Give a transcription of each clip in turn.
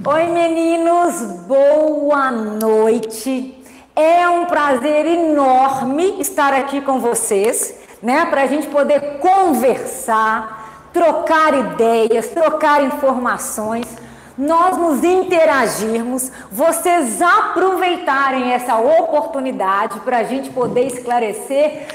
Oi, meninos, boa noite. É um prazer enorme estar aqui com vocês, né? Para a gente poder conversar, trocar ideias, trocar informações, nós nos interagirmos, vocês aproveitarem essa oportunidade para a gente poder esclarecer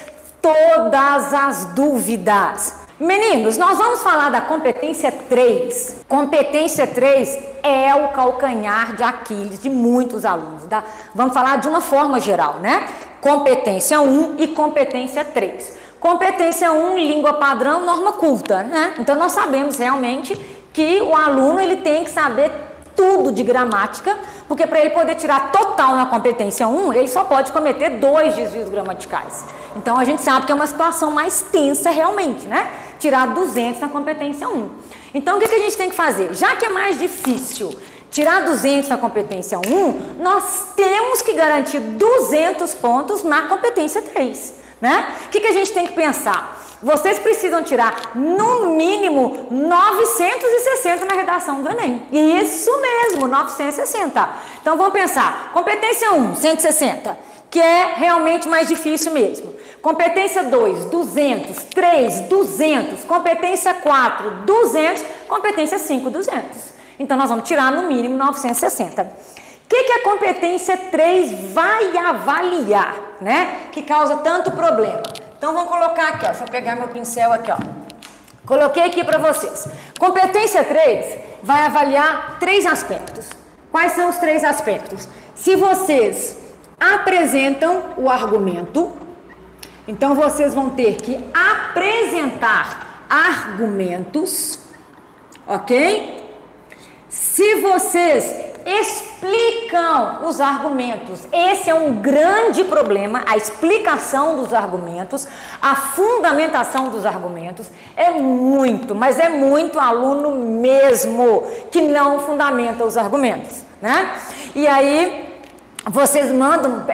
todas as dúvidas. Meninos, nós vamos falar da competência 3. Competência 3 é o calcanhar de Aquiles de muitos alunos. Tá? Vamos falar de uma forma geral, né? Competência 1 e competência 3. Competência 1, língua padrão, norma culta, né? Então nós sabemos realmente que o aluno ele tem que saber tudo de gramática, porque para ele poder tirar total na competência 1, ele só pode cometer 2 desvios gramaticais. Então a gente sabe que é uma situação mais tensa realmente, né? Tirar 200 na competência 1. Então o que a gente tem que fazer? Já que é mais difícil tirar 200 na competência 1, nós temos que garantir 200 pontos na competência 3, né? O que a gente tem que pensar? Vocês precisam tirar, no mínimo, 960 na redação do Enem. Isso mesmo, 960. Então, vamos pensar. Competência 1, 160, que é realmente mais difícil mesmo. Competência 2, 200. 3, 200. Competência 4, 200. Competência 5, 200. Então, nós vamos tirar, no mínimo, 960. O que a competência 3 vai avaliar, né? Que causa tanto problema. Então, vamos colocar aqui, ó. Deixa eu pegar meu pincel aqui, ó. Coloquei aqui para vocês. Competência 3 vai avaliar 3 aspectos. Quais são os 3 aspectos? Se vocês apresentam o argumento, então vocês vão ter que apresentar argumentos, ok? Se vocês explicam os argumentos, esse é um grande problema, a explicação dos argumentos, a fundamentação dos argumentos, é muito, mas é muito aluno mesmo que não fundamenta os argumentos, né? E aí vocês mandam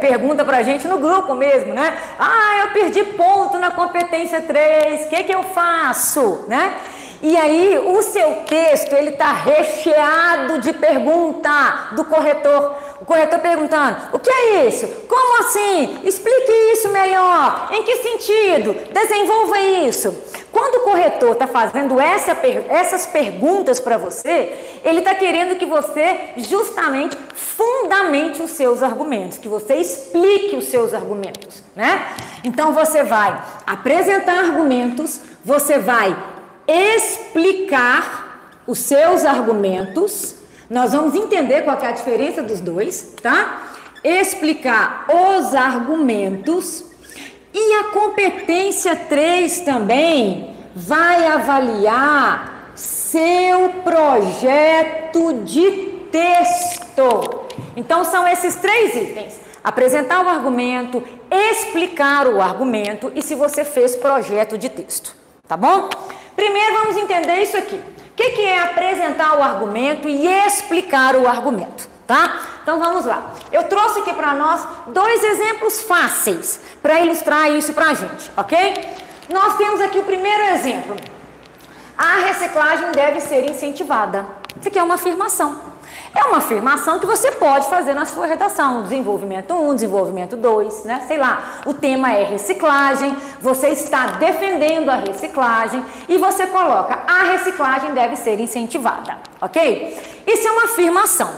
pergunta pra gente no grupo mesmo, né? Ah, eu perdi ponto na competência 3, o que eu faço, né? E aí, o seu texto, ele está recheado de pergunta do corretor. O corretor perguntando, o que é isso? Como assim? Explique isso melhor. Em que sentido? Desenvolva isso. Quando o corretor está fazendo essas perguntas para você, ele está querendo que você justamente fundamente os seus argumentos, que você explique os seus argumentos, né? Então, você vai apresentar argumentos, você vai explicar os seus argumentos. Nós vamos entender qual é a diferença dos dois, tá? Explicar os argumentos. E a competência 3 também vai avaliar seu projeto de texto. Então são esses 3 itens: apresentar o argumento, explicar o argumento e se você fez projeto de texto, tá bom? Primeiro vamos entender isso aqui. O que é apresentar o argumento e explicar o argumento, tá? Então vamos lá. Eu trouxe aqui para nós 2 exemplos fáceis para ilustrar isso para a gente, ok? Nós temos aqui o primeiro exemplo. A reciclagem deve ser incentivada. Isso aqui é uma afirmação. É uma afirmação que você pode fazer na sua redação, desenvolvimento 1, desenvolvimento 2, né? Sei lá, o tema é reciclagem, você está defendendo a reciclagem e você coloca, a reciclagem deve ser incentivada, ok? Isso é uma afirmação.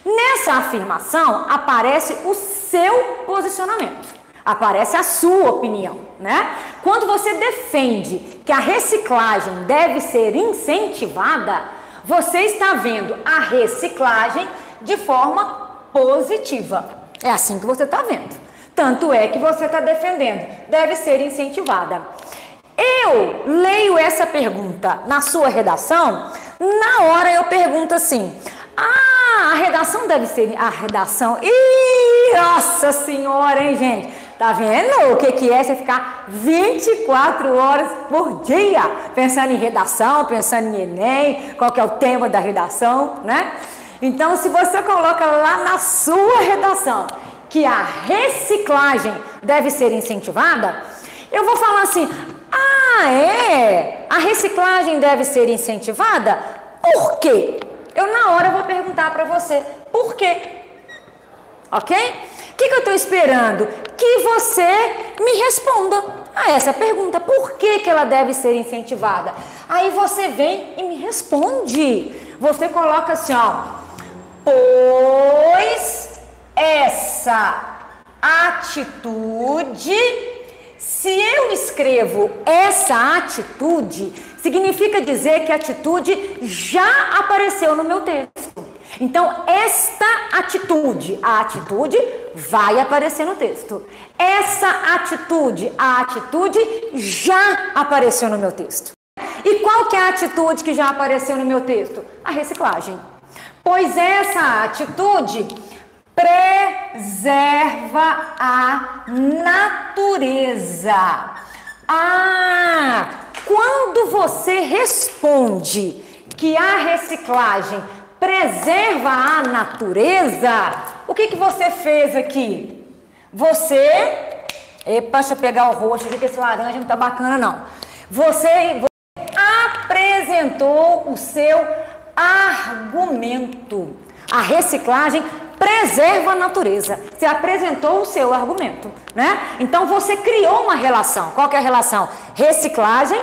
Nessa afirmação aparece o seu posicionamento, aparece a sua opinião, né? Quando você defende que a reciclagem deve ser incentivada, você está vendo a reciclagem de forma positiva. É assim que você está vendo. Tanto é que você está defendendo. Deve ser incentivada. Eu leio essa pergunta na sua redação, na hora eu pergunto assim, a redação deve ser... A redação... Ih, nossa senhora, hein, gente? Tá vendo o que é você ficar 24 horas por dia pensando em redação, pensando em Enem, qual que é o tema da redação, né? Então, se você coloca lá na sua redação que a reciclagem deve ser incentivada, eu vou falar assim, a reciclagem deve ser incentivada? Por quê? eu na hora vou perguntar para você, por quê? Ok? O que eu estou esperando? Que você me responda a essa pergunta. Por que ela deve ser incentivada? Aí você vem e me responde. Você coloca assim, ó. Pois essa atitude, se eu escrevo essa atitude, significa dizer que a atitude já apareceu no meu texto. Então, esta atitude, a atitude vai aparecer no texto. Essa atitude, a atitude já apareceu no meu texto. E qual que é a atitude que já apareceu no meu texto? A reciclagem. Pois essa atitude preserva a natureza. Quando você responde que a reciclagem preserva a natureza, o que você fez aqui? Deixa eu pegar o roxo aqui, que esse laranja não tá bacana não. Você apresentou o seu argumento. A reciclagem preserva a natureza. Você apresentou o seu argumento, né? Então você criou uma relação. Qual que é a relação? Reciclagem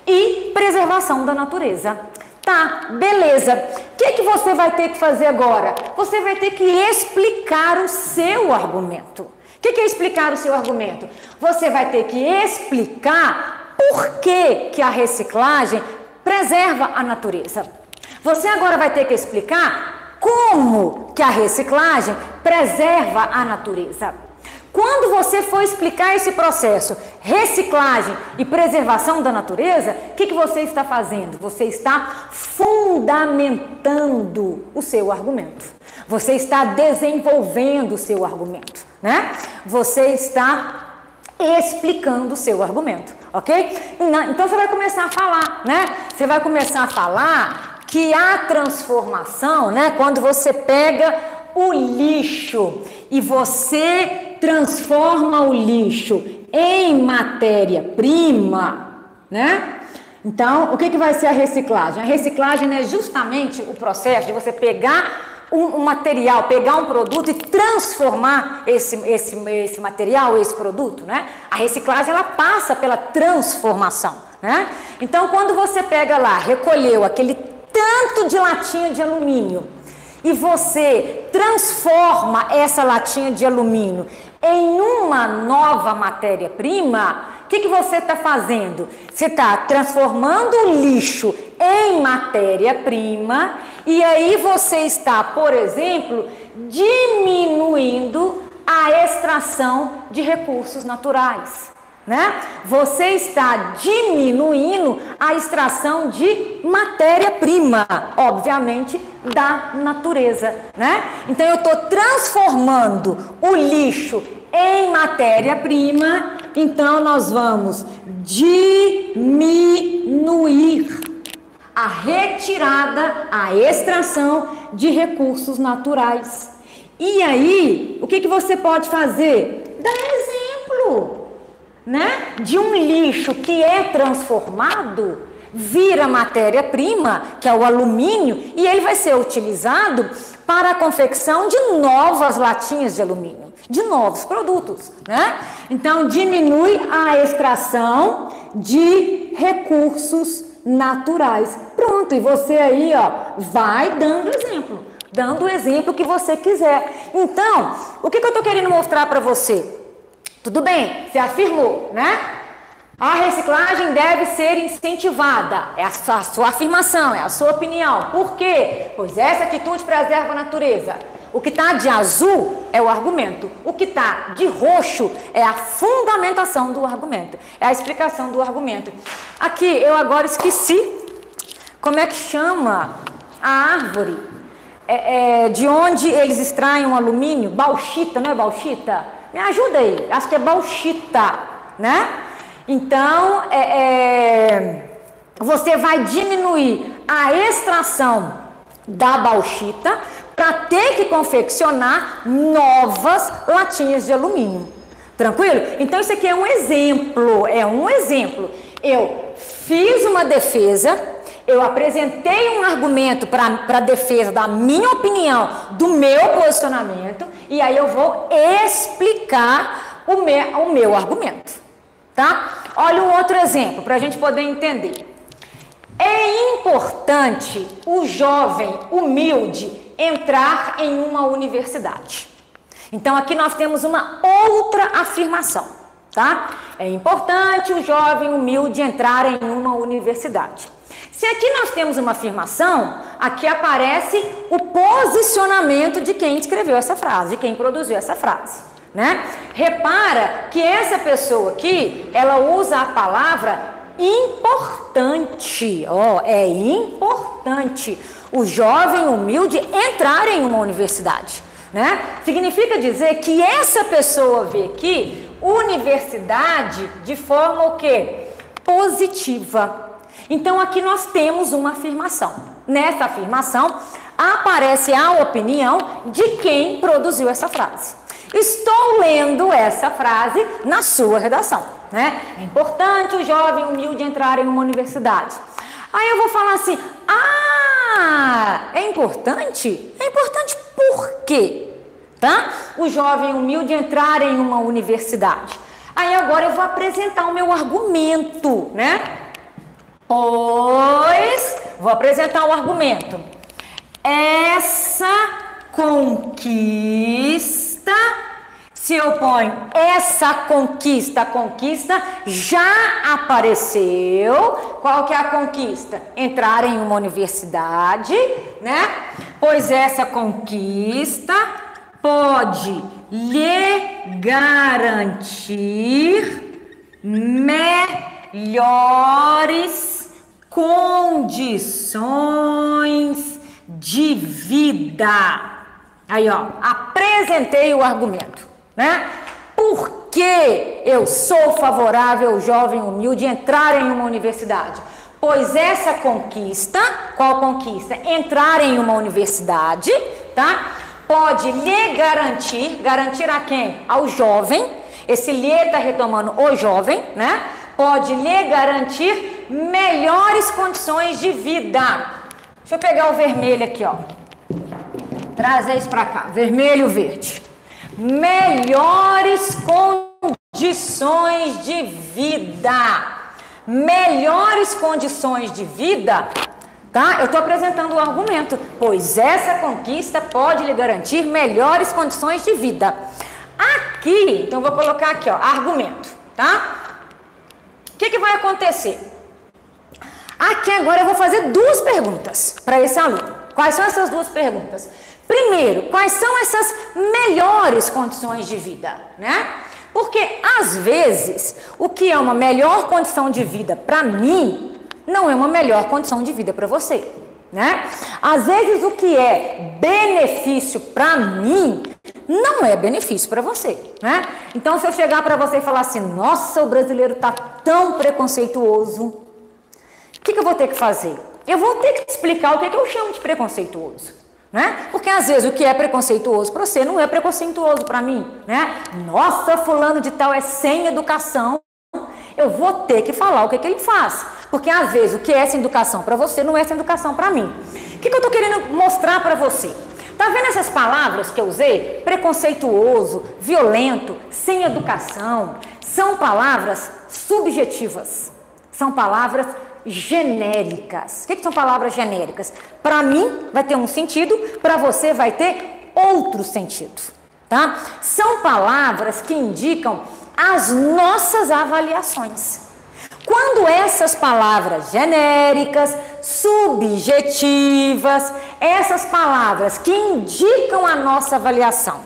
e preservação da natureza. Tá, beleza. O que você vai ter que fazer agora? Você vai ter que explicar o seu argumento. O que é explicar o seu argumento? Você vai ter que explicar por que a reciclagem preserva a natureza. Você agora vai ter que explicar como que a reciclagem preserva a natureza. Quando você for explicar esse processo, reciclagem e preservação da natureza, o que você está fazendo? Você está fundamentando o seu argumento. Você está desenvolvendo o seu argumento, né? Você está explicando o seu argumento, ok? Então você vai começar a falar, né? Você vai começar a falar que a transformação, né? Quando você pega o lixo e você transforma o lixo em matéria-prima, né? Então, o que vai ser a reciclagem? A reciclagem é justamente o processo de você pegar um material, pegar um produto e transformar esse material, esse produto, né? A reciclagem, ela passa pela transformação, né? Então, quando você pega lá, recolheu aquele tanto de latinha de alumínio e você transforma essa latinha de alumínio em uma nova matéria-prima, o que você está fazendo? Você está transformando o lixo em matéria-prima e aí você está, por exemplo, diminuindo a extração de recursos naturais, né? Você está diminuindo a extração de matéria-prima, obviamente, da natureza, né? Então, eu estou transformando o lixo em matéria-prima, então nós vamos diminuir a retirada, a extração de recursos naturais. E aí, o que você pode fazer? Dar exemplo, né? De um lixo que é transformado, vira matéria-prima, que é o alumínio, e ele vai ser utilizado para a confecção de novas latinhas de alumínio, de novos produtos, né? Então, diminui a extração de recursos naturais. Pronto, e você aí, ó, vai dando o exemplo que você quiser. Então, o que eu estou querendo mostrar para você? Tudo bem, você afirmou, né? A reciclagem deve ser incentivada. É a sua afirmação, é a sua opinião. Por quê? Pois essa atitude preserva a natureza. O que está de azul é o argumento. O que está de roxo é a fundamentação do argumento. É a explicação do argumento. Aqui, eu agora esqueci como é que chama a árvore de onde eles extraem o alumínio. Bauxita, não é bauxita? Me ajuda aí. Acho que é bauxita, né? Então, você vai diminuir a extração da bauxita para ter que confeccionar novas latinhas de alumínio. Tranquilo? Então, isso aqui é um exemplo, Eu fiz uma defesa, Eu apresentei um argumento para a defesa da minha opinião, do meu posicionamento, e aí eu vou explicar o meu argumento, tá? Olha um outro exemplo, para a gente poder entender. É importante o jovem humilde entrar em uma universidade. Então, aqui nós temos uma outra afirmação, tá? É importante o jovem humilde entrar em uma universidade. Se aqui nós temos uma afirmação, aqui aparece o posicionamento de quem escreveu essa frase, de quem produziu essa frase, né? Repara que essa pessoa aqui, ela usa a palavra importante, é importante o jovem humilde entrar em uma universidade, né? Significa dizer que essa pessoa vê aqui universidade de forma o quê? Positiva. Então aqui nós temos uma afirmação. Nessa afirmação aparece a opinião de quem produziu essa frase. Estou lendo essa frase na sua redação, né? É importante o jovem humilde entrar em uma universidade. Aí eu vou falar assim, é importante? É importante por quê? Tá? O jovem humilde entrar em uma universidade. Aí agora eu vou apresentar o meu argumento, né? Pois, vou apresentar o argumento. Essa conquista, se eu ponho essa conquista, a conquista já apareceu. Qual que é a conquista? Entrar em uma universidade, né? Pois essa conquista pode lhe garantir melhores condições de vida. Aí, apresentei o argumento, né? Por que eu sou favorável ao jovem humilde entrar em uma universidade? Pois essa conquista, qual conquista? Entrar em uma universidade, tá? Pode lhe garantir a quem? Ao jovem. Esse lhe está retomando o jovem, né? Pode lhe garantir melhores condições de vida. Deixa eu pegar o vermelho aqui, trazer isso para cá, vermelho e verde. Melhores condições de vida. Melhores condições de vida, tá? Eu estou apresentando o argumento, pois essa conquista pode lhe garantir melhores condições de vida. Aqui, então vou colocar aqui, argumento, tá? O que vai acontecer? Aqui agora eu vou fazer duas perguntas para esse aluno. Quais são essas duas perguntas? Primeiro, quais são essas melhores condições de vida, né? Porque, às vezes, o que é uma melhor condição de vida para mim, não é uma melhor condição de vida para você, né? Às vezes, o que é benefício para mim, não é benefício para você, né? Então, se eu chegar para você e falar assim, nossa, o brasileiro está tão preconceituoso, o que eu vou ter que fazer? Eu vou ter que explicar o que eu chamo de preconceituoso, né? Porque às vezes o que é preconceituoso para você não é preconceituoso para mim, né? Nossa, fulano de tal é sem educação. Eu vou ter que falar o que ele faz, porque às vezes o que é sem educação para você não é sem educação para mim. O que eu estou querendo mostrar para você? Tá vendo essas palavras que eu usei? Preconceituoso, violento, sem educação, são palavras subjetivas, são palavras genéricas. O que são palavras genéricas? Para mim vai ter um sentido, para você vai ter outro sentido, tá? São palavras que indicam as nossas avaliações. Quando essas palavras genéricas, subjetivas, essas palavras que indicam a nossa avaliação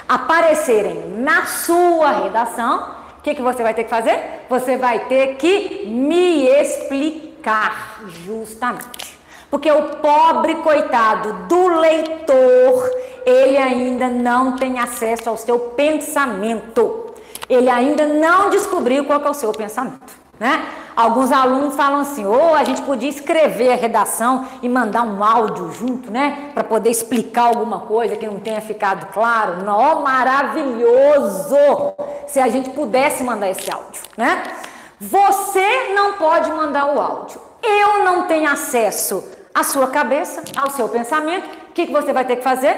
aparecerem na sua redação, o que você vai ter que fazer? Você vai ter que me explicar, justamente. Porque o pobre coitado do leitor, ele ainda não tem acesso ao seu pensamento. Ele ainda não descobriu qual que é o seu pensamento, né? Alguns alunos falam assim, a gente podia escrever a redação e mandar um áudio junto, né? Para poder explicar alguma coisa que não tenha ficado claro. Não, maravilhoso! Se a gente pudesse mandar esse áudio, né? Você não pode mandar o áudio. eu não tenho acesso à sua cabeça, ao seu pensamento, o que você vai ter que fazer?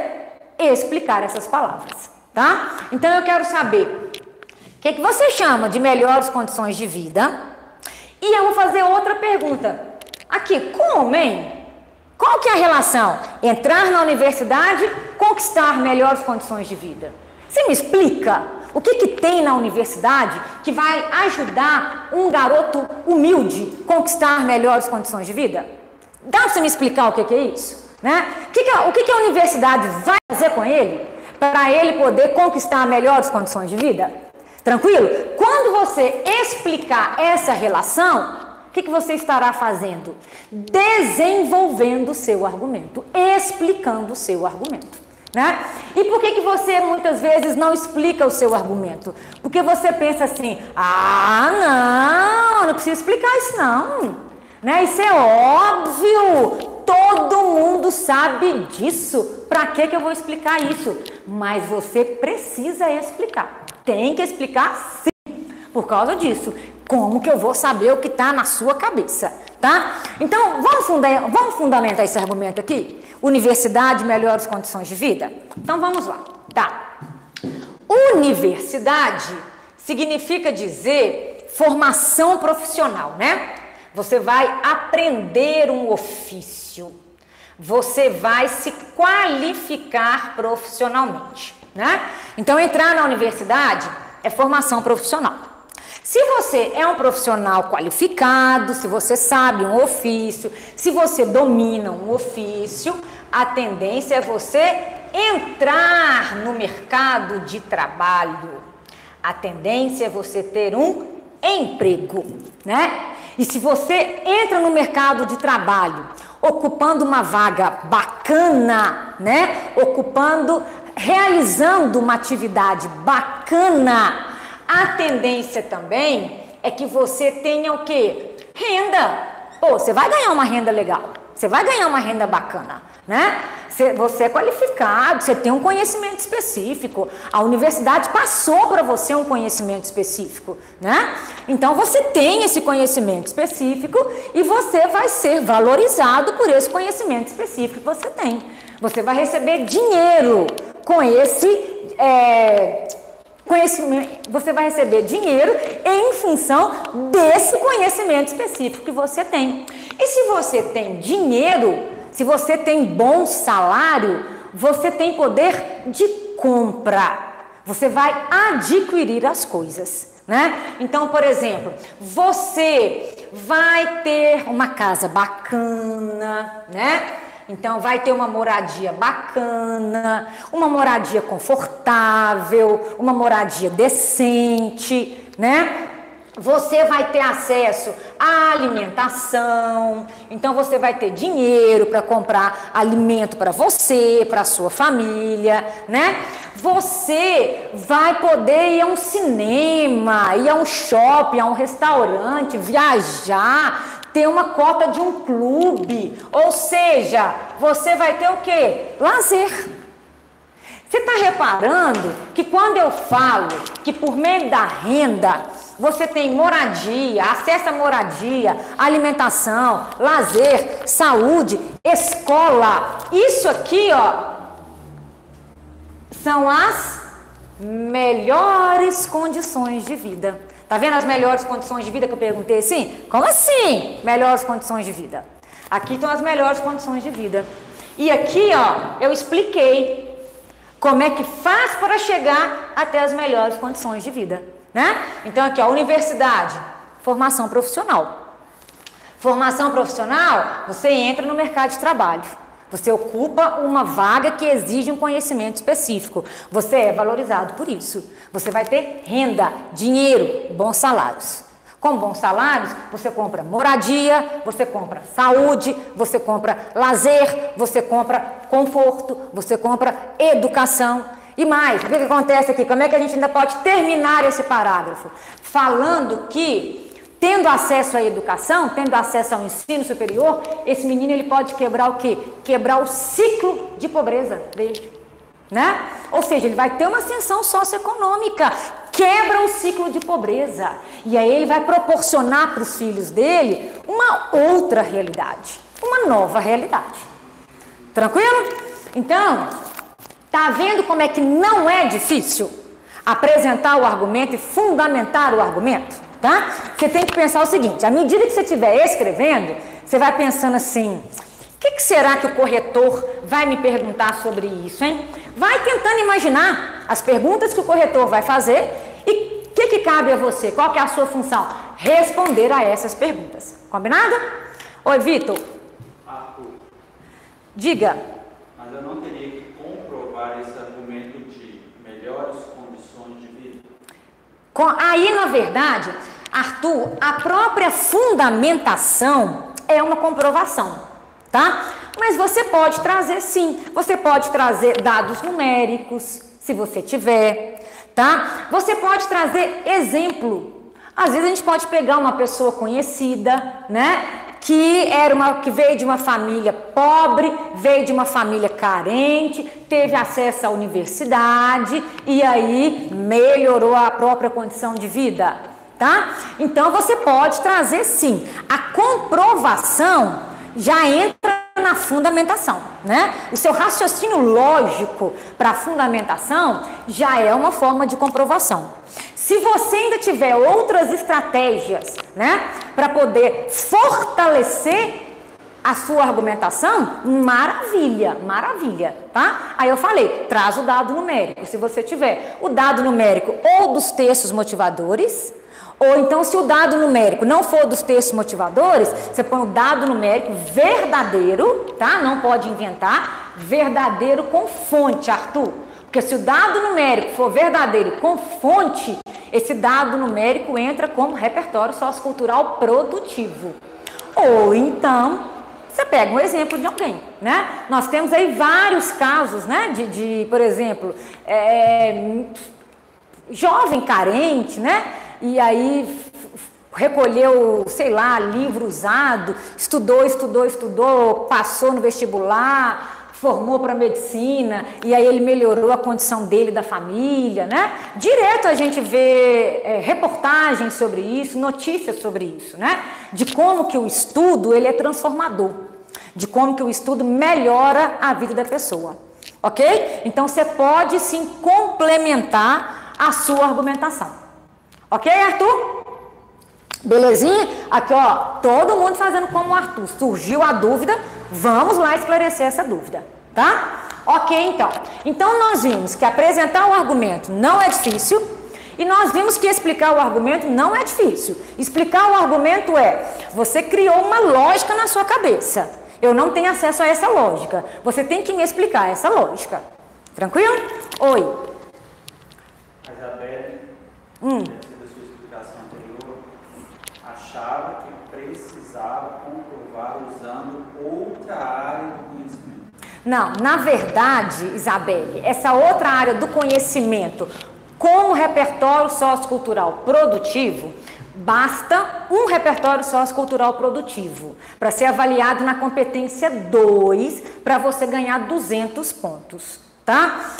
Explicar essas palavras, tá? Então eu quero saber o que você chama de melhores condições de vida. E eu vou fazer outra pergunta. Aqui, como, hein? Qual que é a relação? Entrar na universidade, conquistar melhores condições de vida. Você me explica o que tem na universidade que vai ajudar um garoto humilde a conquistar melhores condições de vida? Dá para você me explicar o que é isso? Né? O que a universidade vai fazer com ele para ele poder conquistar melhores condições de vida? Tranquilo? Quando você explicar essa relação, o que você estará fazendo? Desenvolvendo o seu argumento, explicando o seu argumento, né? E por que você muitas vezes não explica o seu argumento? Porque você pensa assim, não precisa explicar isso não, né? Isso é óbvio, todo mundo sabe disso, para que eu vou explicar isso? Mas você precisa explicar. Tem que explicar sim, por causa disso. Como que eu vou saber o que está na sua cabeça, tá? Então, vamos fundamentar esse argumento aqui? Universidade, melhores condições de vida? Então, vamos lá, tá? Universidade significa dizer formação profissional, né? Você vai aprender um ofício. Você vai se qualificar profissionalmente, né? Então, entrar na universidade é formação profissional. Se você é um profissional qualificado, se você sabe um ofício, se você domina um ofício, a tendência é você entrar no mercado de trabalho. A tendência é você ter um emprego, né? E se você entra no mercado de trabalho, ocupando uma vaga bacana, né? Realizando uma atividade bacana, a tendência também é que você tenha o quê? Renda. Pô, você vai ganhar uma renda legal, você vai ganhar uma renda bacana, né? Você é qualificado, você tem um conhecimento específico, a universidade passou para você um conhecimento específico, né? Então você tem esse conhecimento específico e você vai ser valorizado por esse conhecimento específico que você tem. Você vai receber dinheiro com esse conhecimento, você vai receber dinheiro em função desse conhecimento específico que você tem. E se você tem dinheiro, se você tem bom salário, você tem poder de compra. Você vai adquirir as coisas, né? Então, por exemplo, você vai ter uma casa bacana, né? Então, vai ter uma moradia bacana, uma moradia confortável, uma moradia decente, né? Você vai ter acesso à alimentação, então você vai ter dinheiro para comprar alimento para você, para a sua família, né? Você vai poder ir a um cinema, ir a um shopping, a um restaurante, viajar, ter uma cota de um clube, ou seja, você vai ter o quê? Lazer. Você está reparando que quando eu falo que por meio da renda você tem moradia, acesso à moradia, alimentação, lazer, saúde, escola, isso aqui, ó, são as melhores condições de vida. Tá vendo as melhores condições de vida que eu perguntei assim? Como assim? Melhores condições de vida. Aqui estão as melhores condições de vida. E aqui, ó, eu expliquei como é que faz para chegar até as melhores condições de vida, né? Então aqui, ó, universidade, formação profissional. Formação profissional, você entra no mercado de trabalho. Você ocupa uma vaga que exige um conhecimento específico. Você é valorizado por isso. Você vai ter renda, dinheiro, bons salários. Com bons salários, você compra moradia, você compra saúde, você compra lazer, você compra conforto, você compra educação. E mais, o que acontece aqui? Como é que a gente ainda pode terminar esse parágrafo? Falando que, tendo acesso à educação, tendo acesso ao ensino superior, esse menino ele pode quebrar o quê? Quebrar o ciclo de pobreza dele, né? Ou seja, ele vai ter uma ascensão socioeconômica. quebra o ciclo de pobreza. E aí ele vai proporcionar para os filhos dele uma outra realidade, uma nova realidade. Tranquilo? Então, tá vendo como é que não é difícil apresentar o argumento e fundamentar o argumento? Tá? Você tem que pensar o seguinte, à medida que você estiver escrevendo, você vai pensando assim, o que será que o corretor vai me perguntar sobre isso, hein? Vai tentando imaginar as perguntas que o corretor vai fazer e o que cabe a você, qual que é a sua função? Responder a essas perguntas. Combinado? Oi, Vitor. Arthur. Diga. Mas eu não teria que comprovar esse argumento de melhores condições de vida? Aí, na verdade, Arthur, a própria fundamentação é uma comprovação, tá? Mas você pode trazer, sim, você pode trazer dados numéricos, se você tiver, tá? Você pode trazer exemplo. Às vezes a gente pode pegar uma pessoa conhecida, né? Que veio de uma família pobre, veio de uma família carente, teve acesso à universidade e aí melhorou a própria condição de vida, tá? Então você pode trazer sim. A comprovação já entra na fundamentação, né? O seu raciocínio lógico para a fundamentação já é uma forma de comprovação. Se você ainda tiver outras estratégias, né, para poder fortalecer a sua argumentação, maravilha, maravilha, tá? Aí eu falei, traz o dado numérico. Se você tiver o dado numérico ou dos textos motivadores, ou então se o dado numérico não for dos textos motivadores, você põe o dado numérico verdadeiro, tá? Não pode inventar, verdadeiro com fonte, Arthur. Porque se o dado numérico for verdadeiro com fonte, esse dado numérico entra como repertório sociocultural produtivo. Ou então, você pega um exemplo de alguém, né? Nós temos aí vários casos, né? Por exemplo, jovem carente, né? E aí recolheu, sei lá, livro usado, estudou, passou no vestibular, formou para medicina, e aí ele melhorou a condição dele, da família, né? Direto a gente vê reportagens sobre isso, notícias sobre isso, né? De como que o estudo, ele é transformador, de como que o estudo melhora a vida da pessoa, ok? Então você pode sim complementar a sua argumentação, ok, Arthur? Belezinha? Aqui, ó, todo mundo fazendo como o Arthur. Surgiu a dúvida, vamos lá esclarecer essa dúvida, tá? Ok, então. Então, nós vimos que apresentar o argumento não é difícil e nós vimos que explicar o argumento não é difícil. Explicar o argumento você criou uma lógica na sua cabeça. Eu não tenho acesso a essa lógica. Você tem que me explicar essa lógica. Tranquilo? Oi. A Isabelle, achava que precisava comprovar usando outra área do conhecimento. Não, na verdade, Isabelle, essa outra área do conhecimento, como repertório sociocultural produtivo, basta um repertório sociocultural produtivo para ser avaliado na competência 2 para você ganhar 200 pontos, tá?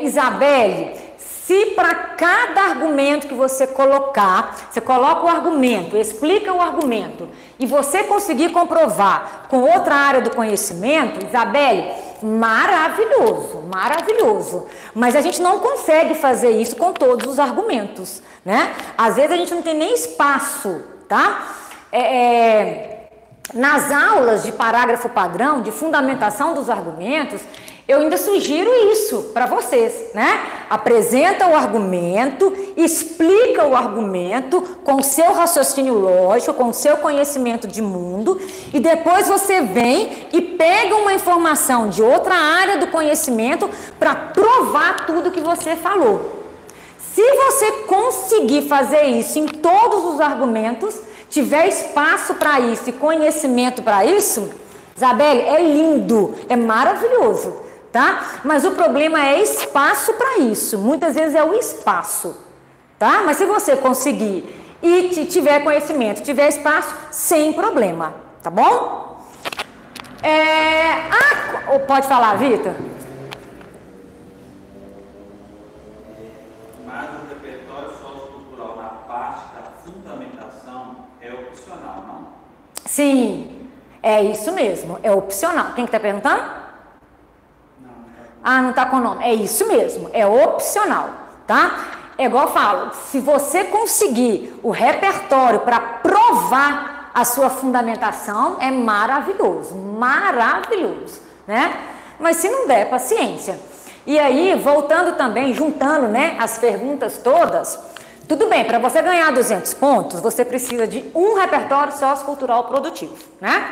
Isabelle, se para cada argumento que você colocar, você coloca o argumento, explica o argumento, e você conseguir comprovar com outra área do conhecimento, Isabelle, maravilhoso, maravilhoso. Mas a gente não consegue fazer isso com todos os argumentos, né? Às vezes a gente não tem nem espaço, tá? Nas aulas de parágrafo padrão, de fundamentação dos argumentos, eu ainda sugiro isso para vocês, né? Apresenta o argumento, explica o argumento com o seu raciocínio lógico, com o seu conhecimento de mundo, e depois você vem e pega uma informação de outra área do conhecimento para provar tudo que você falou. Se você conseguir fazer isso em todos os argumentos, tiver espaço para isso e conhecimento para isso, Isabelle, é lindo, é maravilhoso. Tá? Mas o problema é espaço para isso. Muitas vezes é o espaço, tá? Mas se você conseguir e tiver conhecimento, tiver espaço, sem problema, tá bom? Pode falar, Mas o repertório Sim, é isso mesmo, é opcional. Quem que está perguntando? Ah, não está com o nome. É isso mesmo, é opcional, tá? É igual eu falo, se você conseguir o repertório para provar a sua fundamentação, é maravilhoso, maravilhoso, né? Mas se não der, paciência. E aí, voltando também, juntando, né, as perguntas todas, tudo bem, para você ganhar 200 pontos, você precisa de um repertório sociocultural produtivo, né?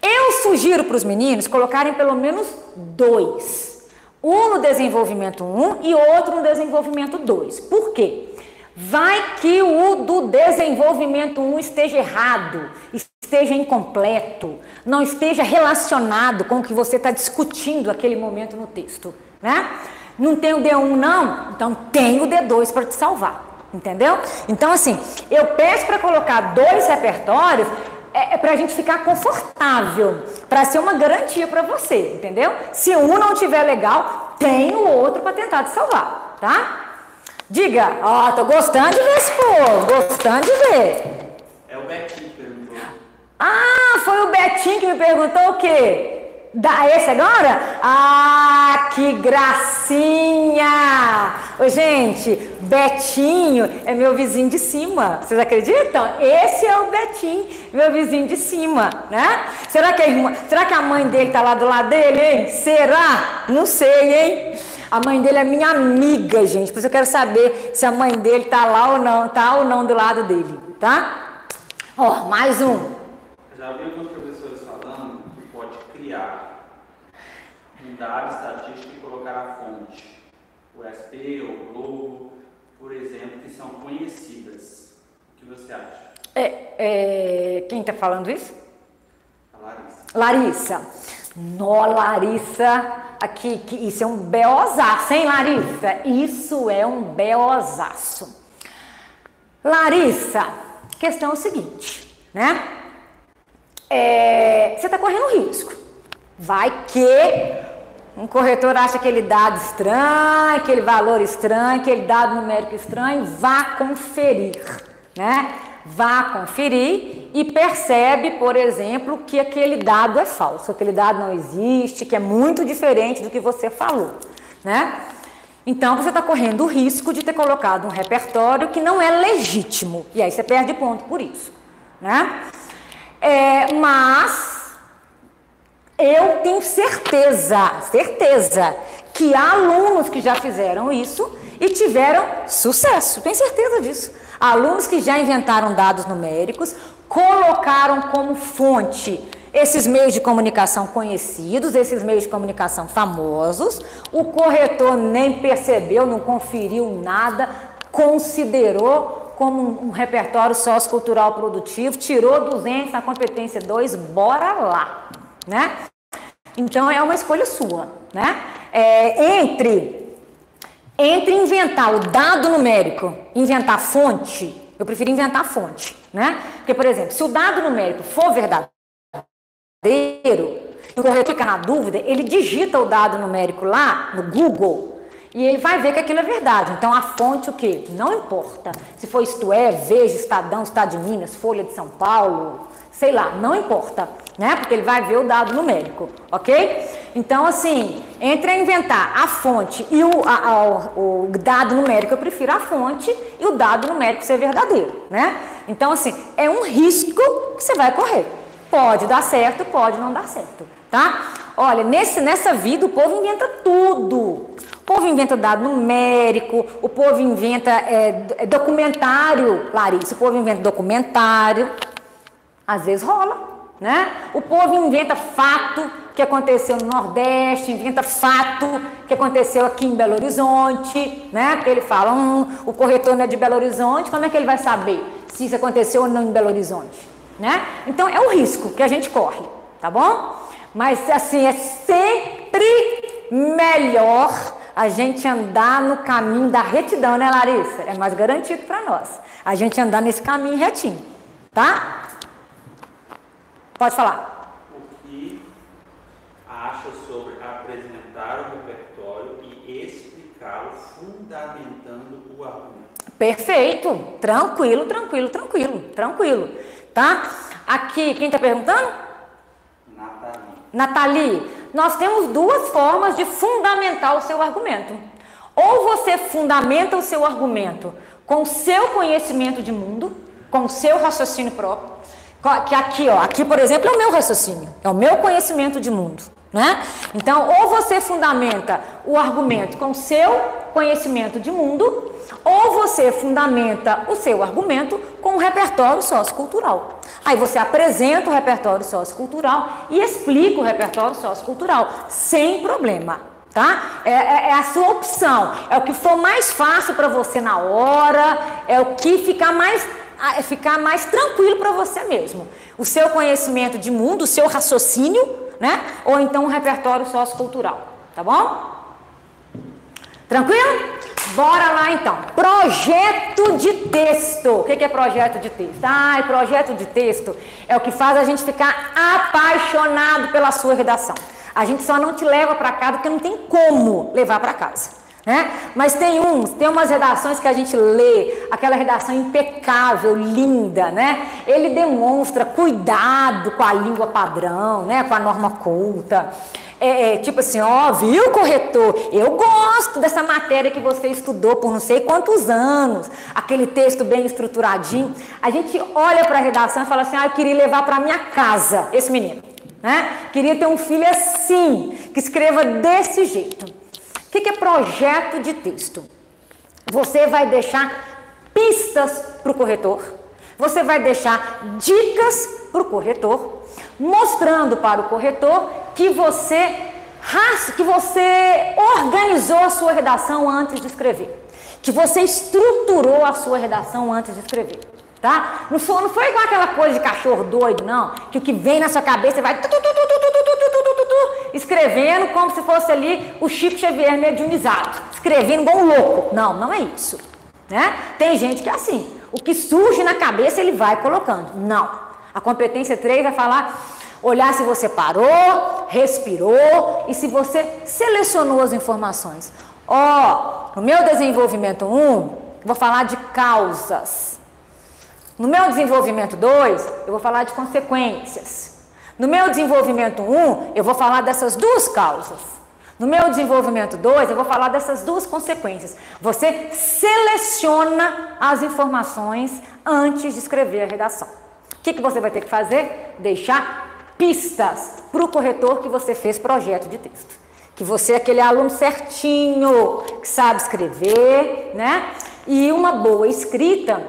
Eu sugiro para os meninos colocarem pelo menos 2. Um no desenvolvimento 1 e outro no desenvolvimento 2. Por quê? Vai que o do desenvolvimento 1 esteja errado, esteja incompleto, não esteja relacionado com o que você está discutindo naquele momento no texto, né? Não tem o D1 não? Então tem o D2 para te salvar, entendeu? Então assim, eu peço para colocar 2 repertórios para a gente ficar confortável, para ser uma garantia para você, entendeu? Se um não tiver legal, tem o outro para tentar te salvar, tá? Diga, ó, tô gostando de ver esse povo, gostando de ver. É o Betinho que perguntou. Ah, foi o Betinho que me perguntou o quê? Esse agora? Ah, que gracinha! Ô, gente, Betinho é meu vizinho de cima. Vocês acreditam? Esse é o Betinho, meu vizinho de cima, né? Será que a mãe dele tá lá do lado dele, hein? Será? Não sei, hein? A mãe dele é minha amiga, gente. Por isso eu quero saber se a mãe dele tá lá ou não do lado dele, tá? Ó, mais um. Já vi alguns professores falando que pode criar um dado estatístico e colocar a fonte, o SP ou o Globo, por exemplo, que são conhecidas. O que você acha? Quem está falando isso? A Larissa. Larissa. Nó, Larissa, aqui, isso é um beozaço, hein, Larissa? Isso é um beozaço. Larissa, questão é o seguinte, né? Você está correndo risco. Vai que um corretor acha aquele dado estranho, aquele valor estranho, aquele dado numérico estranho, vá conferir, né? Vá conferir e percebe, por exemplo, que aquele dado é falso, aquele dado não existe, que é muito diferente do que você falou, né? Então, você está correndo o risco de ter colocado um repertório que não é legítimo, e aí você perde ponto por isso, né? Mas eu tenho certeza que há alunos que já fizeram isso e tiveram sucesso, tenho certeza disso. Alunos que já inventaram dados numéricos, colocaram como fonte esses meios de comunicação conhecidos, esses meios de comunicação famosos, o corretor nem percebeu, não conferiu nada, considerou como um repertório sociocultural produtivo, tirou 200 na competência 2, bora lá, né? Então é uma escolha sua, né? Entre inventar o dado numérico, inventar fonte, eu prefiro inventar fonte, né? Porque, por exemplo, se o dado numérico for verdadeiro, e o corretor fica na dúvida, ele digita o dado numérico lá no Google e ele vai ver que aquilo é verdade. Então, a fonte o quê? Não importa. Se for Isto É, Veja, Estadão, Estado de Minas, Folha de São Paulo, sei lá, não importa, né? Porque ele vai ver o dado numérico, ok? Então, assim, entre inventar a fonte e o dado numérico, eu prefiro a fonte e o dado numérico ser verdadeiro, né? Então, assim, é um risco que você vai correr. Pode dar certo, pode não dar certo, tá? Olha, nessa vida o povo inventa tudo. O povo inventa dado numérico, o povo inventa documentário, Larissa, o povo inventa documentário. Às vezes rola, né? O povo inventa fato que aconteceu no Nordeste, inventa fato que aconteceu aqui em Belo Horizonte, né? Porque ele fala, o corretor não é de Belo Horizonte, como é que ele vai saber se isso aconteceu ou não em Belo Horizonte, né? Então é o risco que a gente corre, tá bom? Mas assim, é sempre melhor a gente andar no caminho da retidão, né, Larissa? É mais garantido para nós, a gente andar nesse caminho retinho, tá? Pode falar. O que acha sobre apresentar o repertório e explicá-lo fundamentando o argumento? Perfeito, tranquilo. tá? Aqui, quem está perguntando? Nathalie, nós temos duas formas de fundamentar o seu argumento. Ou você fundamenta o seu argumento com o seu conhecimento de mundo, com o seu raciocínio próprio, que aqui, ó, aqui, por exemplo, é o meu raciocínio, é o meu conhecimento de mundo, né? Então, ou você fundamenta o argumento com o seu conhecimento de mundo, ou você fundamenta o seu argumento com o repertório sociocultural. Aí você apresenta o repertório sociocultural e explica o repertório sociocultural, sem problema, tá? É a sua opção, é o que for mais fácil para você na hora, é o que ficar mais tranquilo para você mesmo. O seu conhecimento de mundo, o seu raciocínio, né? Ou então o repertório sociocultural, tá bom? Tranquilo? Bora lá então. Projeto de texto. O que é projeto de texto? Projeto de texto é o que faz a gente ficar apaixonado pela sua redação. A gente só não te leva para casa porque não tem como levar para casa, né? Mas tem umas redações que a gente lê, aquela redação impecável, linda, né? Ele demonstra cuidado com a língua padrão, né? Com a norma culta. Tipo assim, ó, viu, corretor? Eu gosto dessa matéria que você estudou por não sei quantos anos, aquele texto bem estruturadinho. A gente olha para a redação e fala assim, eu queria levar para minha casa esse menino, né? Queria ter um filho assim, que escreva desse jeito. O que é projeto de texto? Você vai deixar pistas para o corretor, você vai deixar dicas para o corretor, mostrando para o corretor que você organizou a sua redação antes de escrever, que você estruturou a sua redação antes de escrever, tá? Não foi igual aquela coisa de cachorro doido, não, que o que vem na sua cabeça vai escrevendo como se fosse ali o Chico Xavier mediunizado, escrevendo igual um louco. Não é isso, né? Tem gente que é assim, o que surge na cabeça ele vai colocando. Não, a competência 3 vai falar, olhar se você parou, respirou e se você selecionou as informações. No meu desenvolvimento 1, vou falar de causas. No meu desenvolvimento 2, eu vou falar de consequências. No meu desenvolvimento 1, eu vou falar dessas duas causas. No meu desenvolvimento 2, eu vou falar dessas duas consequências. Você seleciona as informações antes de escrever a redação. O que você vai ter que fazer? Deixar pistas para o corretor que você fez projeto de texto. Que você é aquele aluno certinho, que sabe escrever, né? E uma boa escrita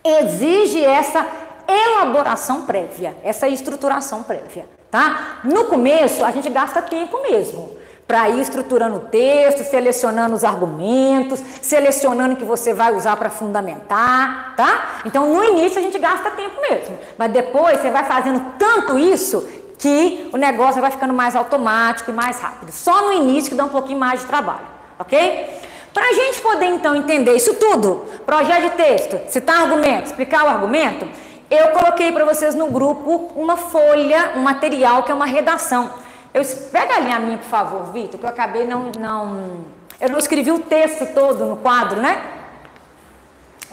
exige essa elaboração prévia, essa estruturação prévia, tá? No começo, a gente gasta tempo mesmo para ir estruturando o texto, selecionando os argumentos, selecionando o que você vai usar para fundamentar, tá? Então, no início, a gente gasta tempo mesmo, mas depois você vai fazendo tanto isso que o negócio vai ficando mais automático e mais rápido. Só no início que dá um pouquinho mais de trabalho, ok? Para a gente poder, então, entender isso tudo, projeto de texto, citar argumento, explicar o argumento, eu coloquei para vocês no grupo uma folha, um material que é uma redação. Pega a linha minha, por favor, Vitor, que eu acabei eu não escrevi o texto todo no quadro, né?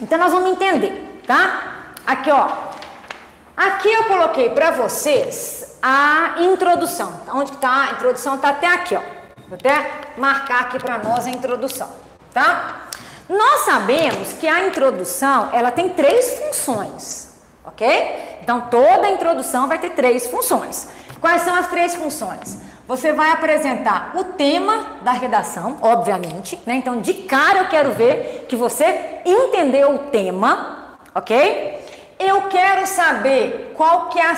Então, nós vamos entender, tá? Aqui, ó. Aqui eu coloquei para vocês a introdução. Onde que tá? A introdução tá até aqui, ó. Vou até marcar aqui para nós a introdução, tá? Nós sabemos que a introdução, ela tem 3 funções, ok? Então, toda a introdução vai ter 3 funções. Quais são as 3 funções? Você vai apresentar o tema da redação, obviamente, né? Então, de cara eu quero ver que você entendeu o tema, ok? Eu quero saber qual que é a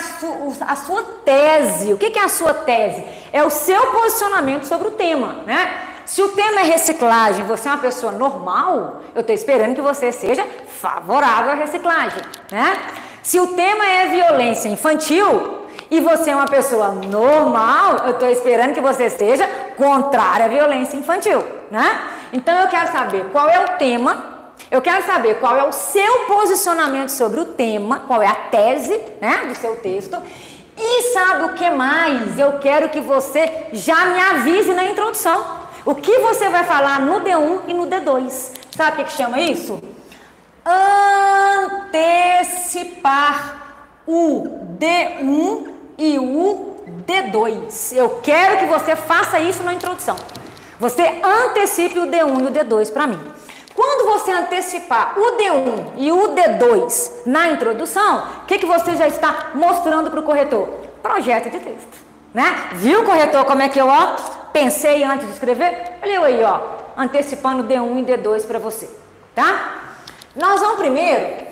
sua tese. O que é a sua tese? É o seu posicionamento sobre o tema, né? Se o tema é reciclagem, você é uma pessoa normal, eu estou esperando que você seja favorável à reciclagem, né? Se o tema é violência infantil e você é uma pessoa normal, eu estou esperando que você seja contrária à violência infantil, né? Então eu quero saber qual é o tema. Eu quero saber qual é o seu posicionamento sobre o tema, qual é a tese, né, do seu texto. E sabe o que mais? Eu quero que você já me avise na introdução. O que você vai falar no D1 e no D2. Sabe o que chama isso? Antecipar o D1 e o D2. Eu quero que você faça isso na introdução. Você antecipe o D1 e o D2 para mim. Quando você antecipar o D1 e o D2 na introdução, o que você já está mostrando para o corretor? Projeto de texto, né? Viu, corretor, como é que eu pensei antes de escrever? Olha eu aí, antecipando D1 e D2 para você, tá? Nós vamos primeiro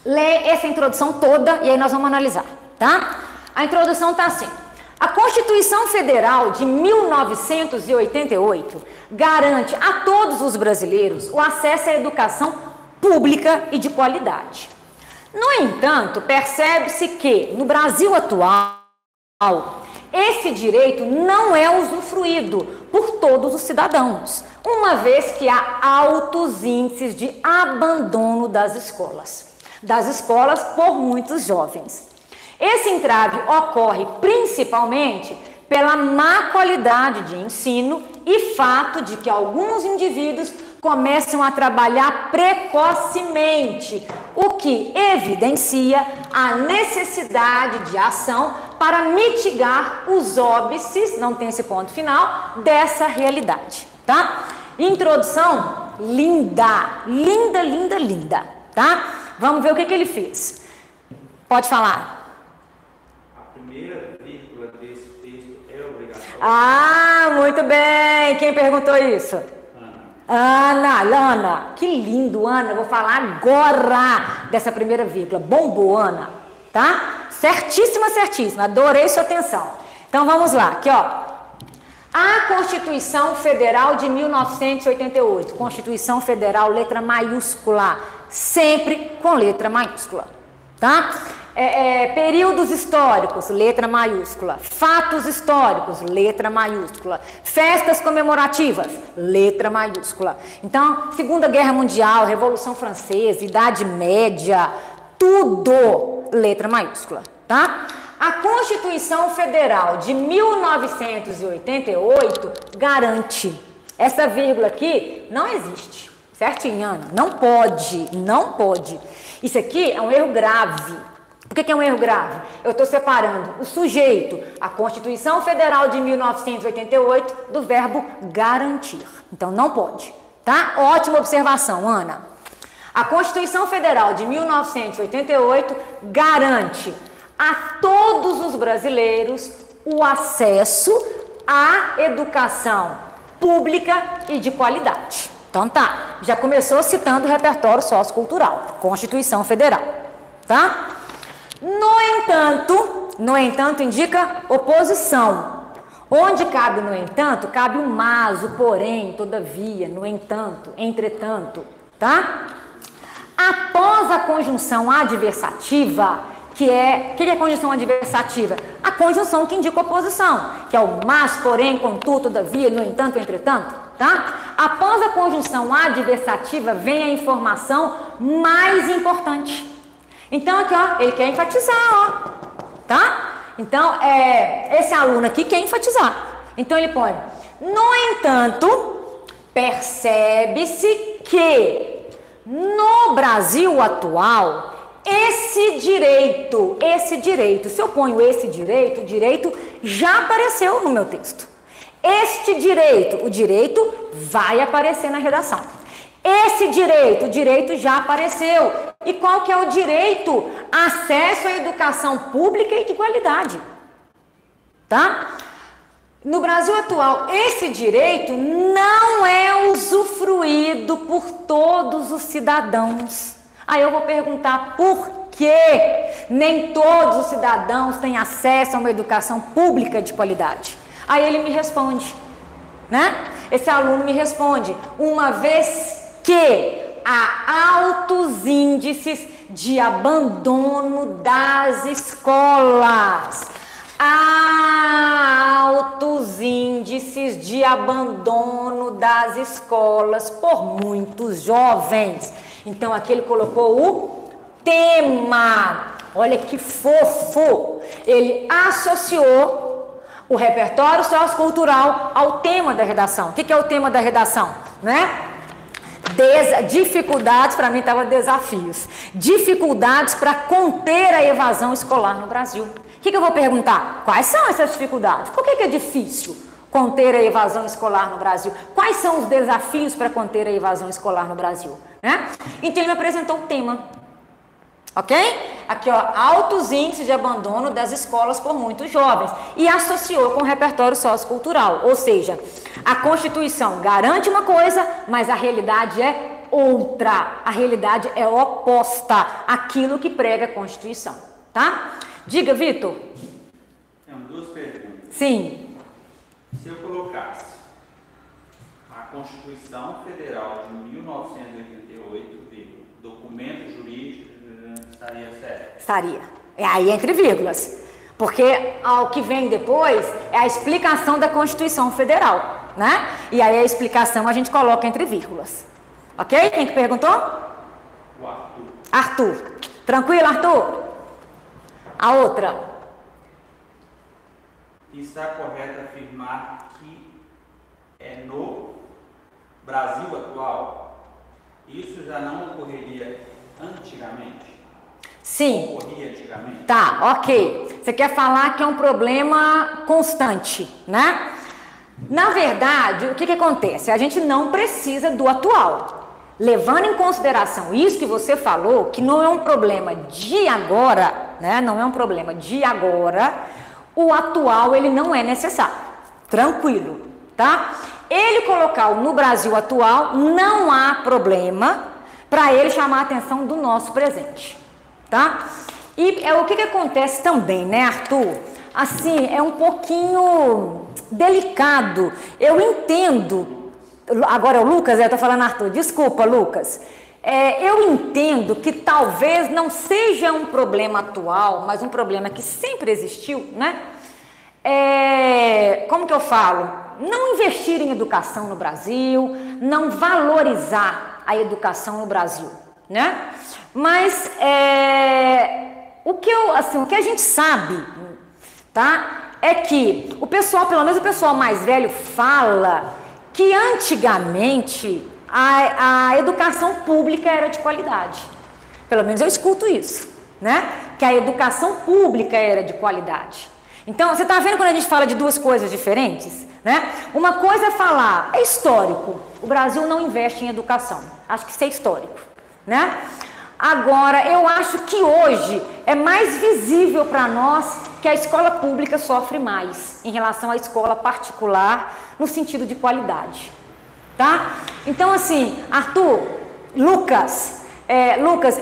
ler essa introdução toda e aí nós vamos analisar, tá? A introdução está assim. A Constituição Federal de 1988 garante a todos os brasileiros o acesso à educação pública e de qualidade. No entanto, percebe-se que, no Brasil atual, esse direito não é usufruído por todos os cidadãos, uma vez que há altos índices de abandono das escolas por muitos jovens. Esse entrave ocorre principalmente pela má qualidade de ensino e fato de que alguns indivíduos começam a trabalhar precocemente, o que evidencia a necessidade de ação para mitigar os óbices, não tem esse ponto final, dessa realidade, tá? Introdução linda, linda, linda, linda, tá? Vamos ver o que ele fez. Pode falar. Primeira vírgula desse texto é obrigatória. Ah, muito bem. Quem perguntou isso? Ana. Que lindo, Ana. Eu vou falar agora dessa primeira vírgula. Bombou, Ana. Tá? Certíssima, certíssima. Adorei sua atenção. Então vamos lá. Aqui, A Constituição Federal de 1988. Constituição Federal, letra maiúscula. Sempre com letra maiúscula. Tá? Períodos históricos, letra maiúscula. Fatos históricos, letra maiúscula. Festas comemorativas, letra maiúscula. Então, Segunda Guerra Mundial, Revolução Francesa, Idade Média, tudo letra maiúscula, tá? A Constituição Federal de 1988 garante. Essa vírgula aqui não existe. Certinho, Ana? Não pode. Isso aqui é um erro grave. Por que é um erro grave? Eu estou separando o sujeito, a Constituição Federal de 1988, do verbo garantir. Então, não pode. Tá? Ótima observação, Ana. A Constituição Federal de 1988 garante a todos os brasileiros o acesso à educação pública e de qualidade. Então tá, já começou citando o repertório sociocultural, Constituição Federal, tá? No entanto indica oposição. Onde cabe no entanto, cabe o mas, o porém, todavia, no entanto, entretanto, tá? Após a conjunção adversativa, o que é a conjunção adversativa? A conjunção que indica oposição, que é o mas, porém, contudo, todavia, no entanto, entretanto, tá? Após a conjunção adversativa vem a informação mais importante. Então, aqui, ele quer enfatizar, tá? Então, esse aluno aqui quer enfatizar. Então, ele põe, no entanto, percebe-se que no Brasil atual, esse direito, se eu ponho esse direito, o direito já apareceu no meu texto. Este direito, o direito vai aparecer na redação. Esse direito, o direito já apareceu. E qual que é o direito? Acesso à educação pública e de qualidade. Tá? No Brasil atual, esse direito não é usufruído por todos os cidadãos. Aí eu vou perguntar por que nem todos os cidadãos têm acesso a uma educação pública de qualidade. Aí ele me responde, né? Esse aluno me responde, uma vez que há altos índices de abandono das escolas. Há altos índices de abandono das escolas por muitos jovens. Então aqui ele colocou o tema. Olha que fofo. Ele associou o repertório sociocultural ao tema da redação. O que é o tema da redação? Né? Dificuldades, para mim estava desafios. Dificuldades para conter a evasão escolar no Brasil. O que eu vou perguntar? Quais são essas dificuldades? Por que é difícil conter a evasão escolar no Brasil? Quais são os desafios para conter a evasão escolar no Brasil? Né? Então ele me apresentou o tema. Ok? Aqui, ó, altos índices de abandono das escolas por muitos jovens. E associou com o repertório sociocultural. Ou seja, a Constituição garante uma coisa, mas a realidade é outra. A realidade é oposta àquilo que prega a Constituição. Tá? Diga, Vitor. Temos duas perguntas. Sim. Se eu colocasse a Constituição Federal de 1988, documento jurídico, estaria certo? Estaria. É aí entre vírgulas. Porque o que vem depois é a explicação da Constituição Federal, né? E aí a explicação a gente coloca entre vírgulas. Ok? Quem que perguntou? O Arthur. Arthur. Tranquilo, Arthur? A outra. Está correto afirmar que é no Brasil atual? Isso já não ocorreria antigamente? Sim. Ocorria antigamente? Tá, ok. Você quer falar que é um problema constante, né? Na verdade, o que acontece? A gente não precisa do atual. Levando em consideração isso que você falou, que não é um problema de agora, né? Não é um problema de agora, o atual ele não é necessário. Tranquilo, tá? Ele colocar o no Brasil atual, não há problema para ele chamar a atenção do nosso presente, tá? E o que acontece também, né, Arthur? Assim, é um pouquinho delicado. Eu entendo. Agora o Lucas, eu tô falando Arthur, desculpa, Lucas. Eu entendo que talvez não seja um problema atual, mas um problema que sempre existiu, né? Como que eu falo? Não investir em educação no Brasil, não valorizar a educação no Brasil, né? Mas o que a gente sabe, tá? É que o pessoal, pelo menos o pessoal mais velho, fala que antigamente a educação pública era de qualidade. Pelo menos eu escuto isso, né? Que a educação pública era de qualidade. Então, você está vendo quando a gente fala de duas coisas diferentes, né? Uma coisa é falar, é histórico, o Brasil não investe em educação. Acho que isso é histórico, né? Agora, eu acho que hoje é mais visível para nós que a escola pública sofre mais em relação à escola particular, no sentido de qualidade, tá? Então, assim, Arthur, Lucas,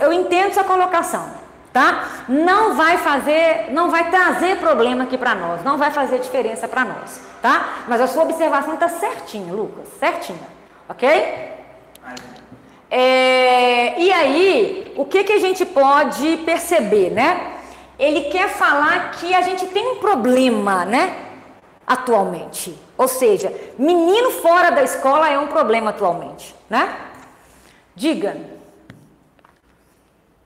eu entendo sua colocação, tá? Não vai trazer problema aqui para nós, não vai fazer diferença para nós, tá? Mas a sua observação está certinha, Lucas, certinha, ok? E aí, o que a gente pode perceber, né? Ele quer falar que a gente tem um problema, né? Atualmente. Ou seja, menino fora da escola é um problema atualmente, né? Diga.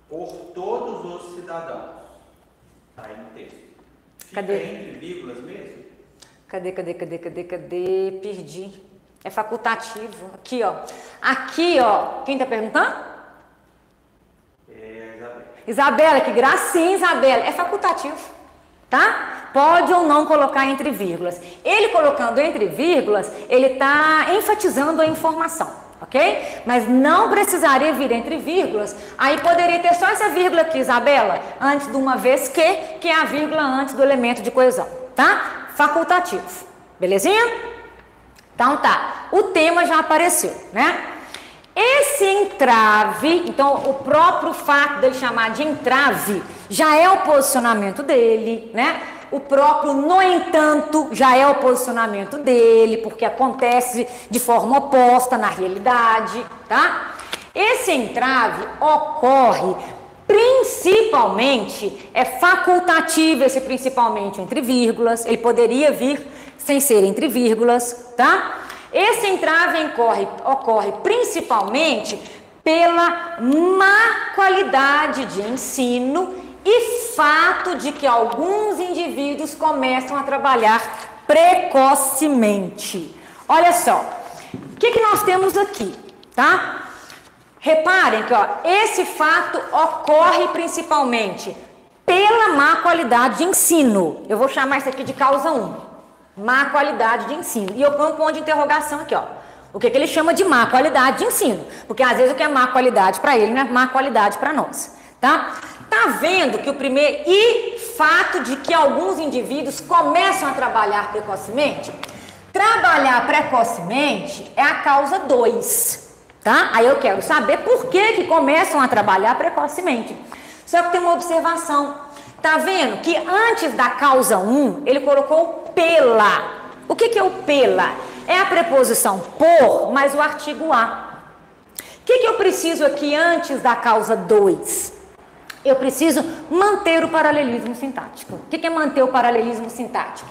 Por todos os cidadãos. Tá aí no texto. Fica Cadê? Entre vírgulas mesmo? Cadê? Perdi. É facultativo. Aqui, ó. Aqui, ó. Quem tá perguntando? Isabela. Isabela, que gracinha, Isabela. É facultativo, tá? Pode ou não colocar entre vírgulas. Ele colocando entre vírgulas, ele tá enfatizando a informação, ok? Mas não precisaria vir entre vírgulas. Aí poderia ter só essa vírgula aqui, Isabela, antes de uma vez que é a vírgula antes do elemento de coesão, tá? Facultativo. Belezinha? Então tá, o tema já apareceu, né? Esse entrave, então o próprio fato dele chamar de entrave já é o posicionamento dele, né? O próprio no entanto já é o posicionamento dele, porque acontece de forma oposta na realidade, tá? Esse entrave ocorre principalmente, é facultativo esse principalmente entre vírgulas, ele poderia vir sem ser entre vírgulas, tá? Esse entrave ocorre principalmente pela má qualidade de ensino e fato de que alguns indivíduos começam a trabalhar precocemente. Olha só, o que nós temos aqui, tá? Reparem que, ó, esse fato ocorre principalmente pela má qualidade de ensino. Eu vou chamar isso aqui de causa 1. Má qualidade de ensino. E eu ponho um ponto de interrogação aqui, ó. O que ele chama de má qualidade de ensino? Porque às vezes o que é má qualidade para ele não é má qualidade para nós, tá? Tá vendo que o primeiro... E fato de que alguns indivíduos começam a trabalhar precocemente? Trabalhar precocemente é a causa 2, tá? Aí eu quero saber por que começam a trabalhar precocemente. Só que tem uma observação. Tá vendo que antes da causa 1, ele colocou pela. O que é o pela? É a preposição por mais o artigo a. O que eu preciso aqui antes da causa 2? Eu preciso manter o paralelismo sintático. O que é manter o paralelismo sintático?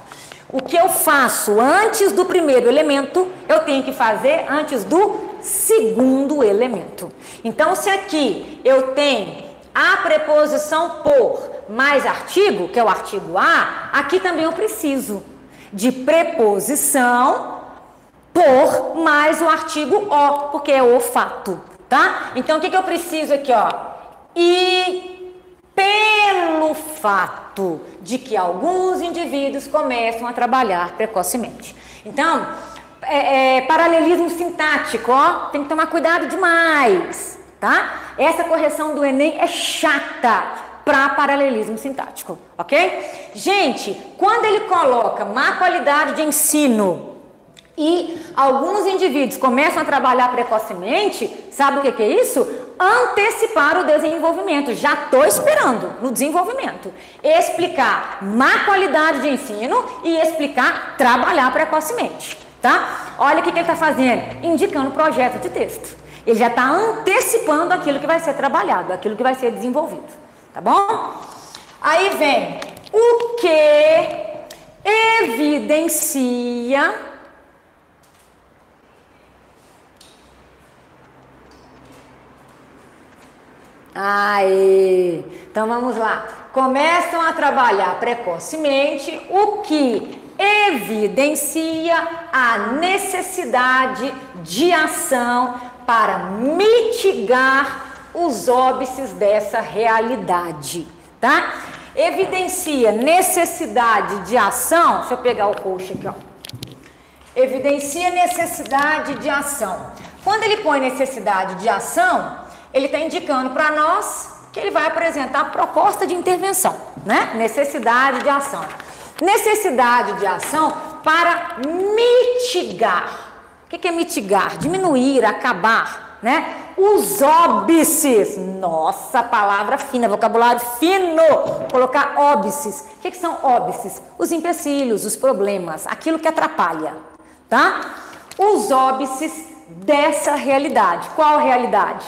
O que eu faço antes do primeiro elemento, eu tenho que fazer antes do segundo elemento. Então, se aqui eu tenho a preposição por mais artigo, que é o artigo a, aqui também eu preciso de preposição por mais o artigo o, porque é o fato, tá? Então, o que eu preciso aqui, ó? E pelo fato de que alguns indivíduos começam a trabalhar precocemente. Então, paralelismo sintático, ó, tem que tomar cuidado demais, tá? Essa correção do Enem é chata para paralelismo sintático, ok? Gente, quando ele coloca má qualidade de ensino e alguns indivíduos começam a trabalhar precocemente, sabe o que é isso? Antecipar o desenvolvimento. Já estou esperando no desenvolvimento. Explicar má qualidade de ensino e explicar trabalhar precocemente, tá? Olha o que ele está fazendo, indicando projeto de texto. Ele já está antecipando aquilo que vai ser trabalhado, aquilo que vai ser desenvolvido, tá bom? Aí vem o que evidencia... Aí, então vamos lá. Começam a trabalhar precocemente, o que evidencia a necessidade de ação para mitigar os óbices dessa realidade, tá? Evidencia necessidade de ação, deixa eu pegar o coxo aqui, ó. Evidencia necessidade de ação. Quando ele põe necessidade de ação, ele está indicando para nós que ele vai apresentar proposta de intervenção, né? Necessidade de ação. Necessidade de ação para mitigar. O que é mitigar? Diminuir, acabar, né? Os óbices. Nossa, palavra fina, vocabulário fino. Vou colocar óbices. O que são óbices? Os empecilhos, os problemas, aquilo que atrapalha, tá? Os óbices dessa realidade. Qual realidade?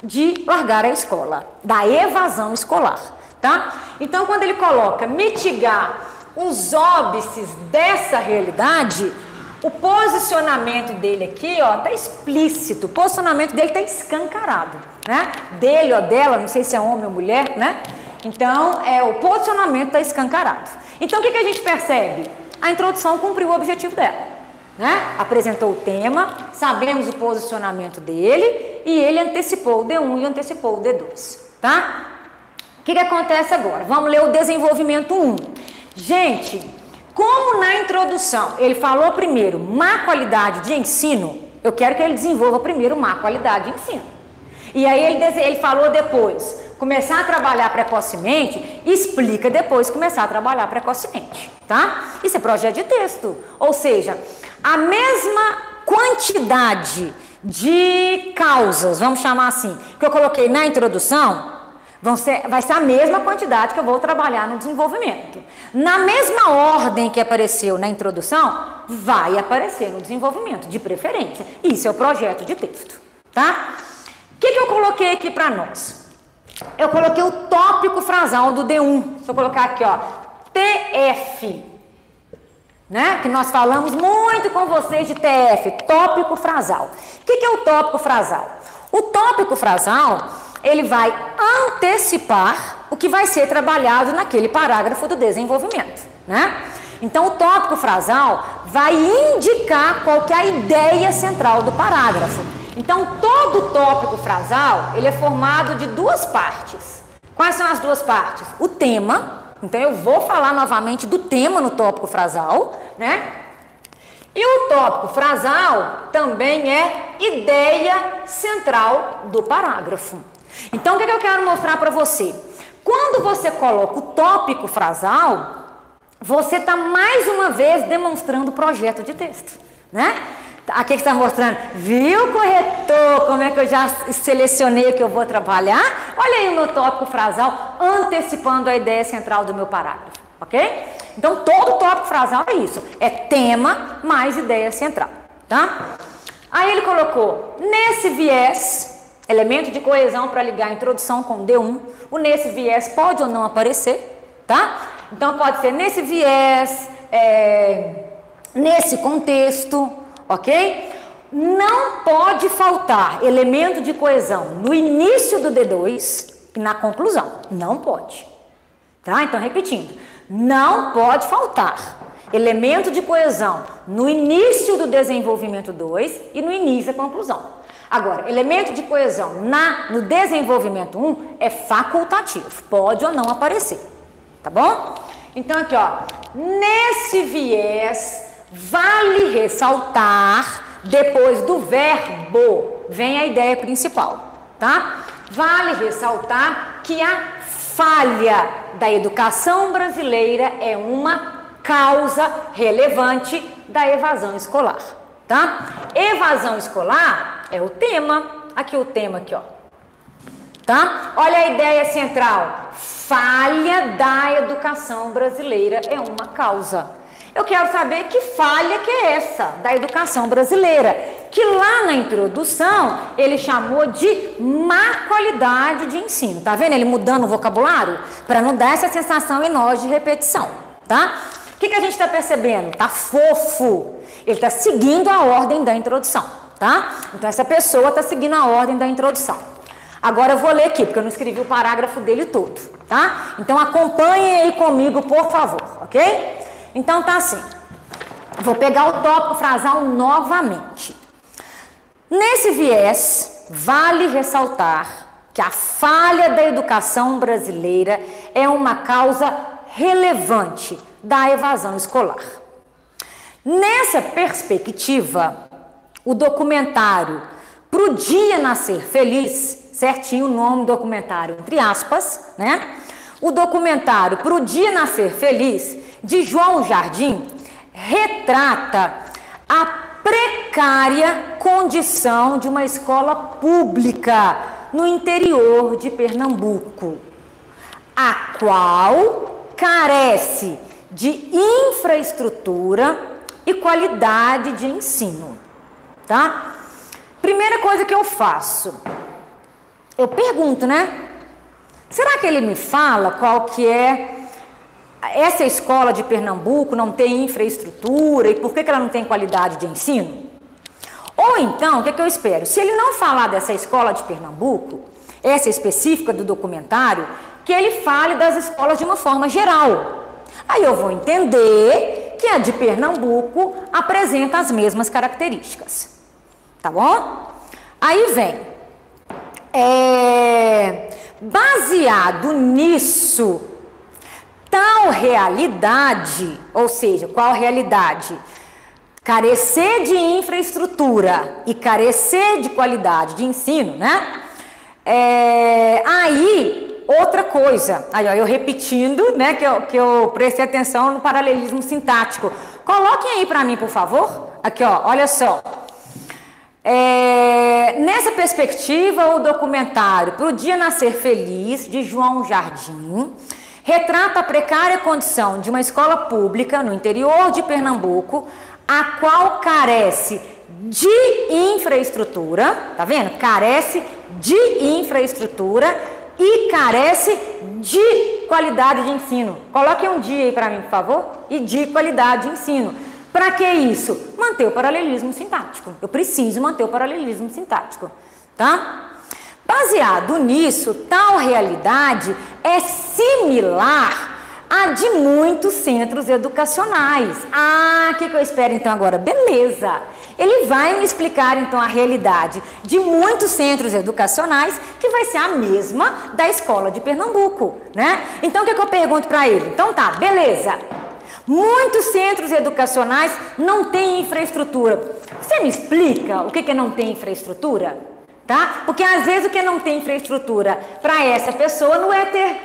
De largar a escola, da evasão escolar, tá? Então, quando ele coloca mitigar os óbices dessa realidade, o posicionamento dele aqui, ó, tá explícito, o posicionamento dele tá escancarado, né? Dele ou dela, não sei se é homem ou mulher, né? Então, o posicionamento tá escancarado. Então, o que a gente percebe? A introdução cumpriu o objetivo dela. Né? Apresentou o tema, sabemos o posicionamento dele e ele antecipou o D1 e antecipou o D2, tá? O que acontece agora? Vamos ler o desenvolvimento 1. Gente, como na introdução ele falou primeiro má qualidade de ensino, eu quero que ele desenvolva primeiro má qualidade de ensino. E aí ele falou depois, começar a trabalhar precocemente, explica depois começar a trabalhar precocemente, tá? Isso é projeto de texto, ou seja, a mesma quantidade de causas, vamos chamar assim, que eu coloquei na introdução, vai ser a mesma quantidade que eu vou trabalhar no desenvolvimento. Na mesma ordem que apareceu na introdução, vai aparecer no desenvolvimento, de preferência. Isso é o projeto de texto, tá? O que eu coloquei aqui para nós? Eu coloquei o tópico frasal do D1. Deixa eu colocar aqui, ó, TF. Né? Que nós falamos muito com vocês de TF, tópico frasal. O que é o tópico frasal? O tópico frasal, ele vai antecipar o que vai ser trabalhado naquele parágrafo do desenvolvimento, né? Então, o tópico frasal vai indicar qual que é a ideia central do parágrafo. Então, todo tópico frasal, ele é formado de duas partes. Quais são as duas partes? O tema, então eu vou falar novamente do tema no tópico frasal, né? E o tópico frasal também é ideia central do parágrafo. Então, o que eu quero mostrar para você? Quando você coloca o tópico frasal, você está mais uma vez demonstrando o projeto de texto, né? Aqui que está mostrando, viu, corretor, como é que eu já selecionei o que eu vou trabalhar? Olha aí o meu tópico frasal, antecipando a ideia central do meu parágrafo, ok? Então, todo tópico frasal é isso, é tema mais ideia central, tá? Aí ele colocou, nesse viés, elemento de coesão para ligar a introdução com D1, o nesse viés pode ou não aparecer, tá? Então, pode ser nesse viés, nesse contexto, ok? Não pode faltar elemento de coesão no início do D2 e na conclusão. Não pode. Tá? Então, repetindo. Não pode faltar elemento de coesão no início do desenvolvimento 2 e no início da conclusão. Agora, elemento de coesão no desenvolvimento 1 é facultativo. Pode ou não aparecer. Tá bom? Então, aqui, ó. Nesse viés, vale ressaltar, depois do verbo, vem a ideia principal, tá? Vale ressaltar que a falha da educação brasileira é uma causa relevante da evasão escolar, tá? Evasão escolar é o tema, aqui o tema aqui, ó, tá? Olha a ideia central, falha da educação brasileira é uma causa. Eu quero saber que falha que é essa da educação brasileira, que lá na introdução ele chamou de má qualidade de ensino. Tá vendo ele mudando o vocabulário? Para não dar essa sensação em nós de repetição, tá? O que a gente está percebendo? Tá fofo. Ele está seguindo a ordem da introdução, tá? Então essa pessoa está seguindo a ordem da introdução. Agora eu vou ler aqui, porque eu não escrevi o parágrafo dele todo, tá? Então acompanhem aí comigo, por favor, ok? Então tá assim, vou pegar o tópico frasal novamente. Nesse viés, vale ressaltar que a falha da educação brasileira é uma causa relevante da evasão escolar. Nessa perspectiva, o documentário Pro Dia Nascer Feliz, certinho o nome do documentário, entre aspas, né? O documentário Pro Dia Nascer Feliz, de João Jardim, retrata a precária condição de uma escola pública no interior de Pernambuco, a qual carece de infraestrutura e qualidade de ensino, tá? Primeira coisa que eu faço, eu pergunto, né? Será que ele me fala qual que é essa escola de Pernambuco não tem infraestrutura e por que ela não tem qualidade de ensino? Ou então, o que eu espero? Se ele não falar dessa escola de Pernambuco, essa específica do documentário, que ele fale das escolas de uma forma geral. Aí eu vou entender que a de Pernambuco apresenta as mesmas características. Tá bom? Aí vem. Baseado nisso, tal realidade, ou seja, qual realidade? Carecer de infraestrutura e carecer de qualidade de ensino, né? Aí, outra coisa, aí ó, eu repetindo, né, que eu prestei atenção no paralelismo sintático. Coloquem aí para mim, por favor. Aqui, ó, olha só. Nessa perspectiva, o documentário Pro Dia Nascer Feliz, de João Jardim, retrata a precária condição de uma escola pública no interior de Pernambuco, a qual carece de infraestrutura, tá vendo? Carece de infraestrutura e carece de qualidade de ensino. Coloquem um dia aí para mim, por favor, e de qualidade de ensino. Para que isso? Manter o paralelismo sintático. Eu preciso manter o paralelismo sintático, tá? Baseado nisso, tal realidade é similar a de muitos centros educacionais. O que eu espero então agora? Beleza! Ele vai me explicar então a realidade de muitos centros educacionais, que vai ser a mesma da escola de Pernambuco, né? Então o que eu pergunto para ele? Então tá, beleza. Muitos centros educacionais não têm infraestrutura. Você me explica o que não tem infraestrutura? Tá? Porque às vezes o que não tem infraestrutura para essa pessoa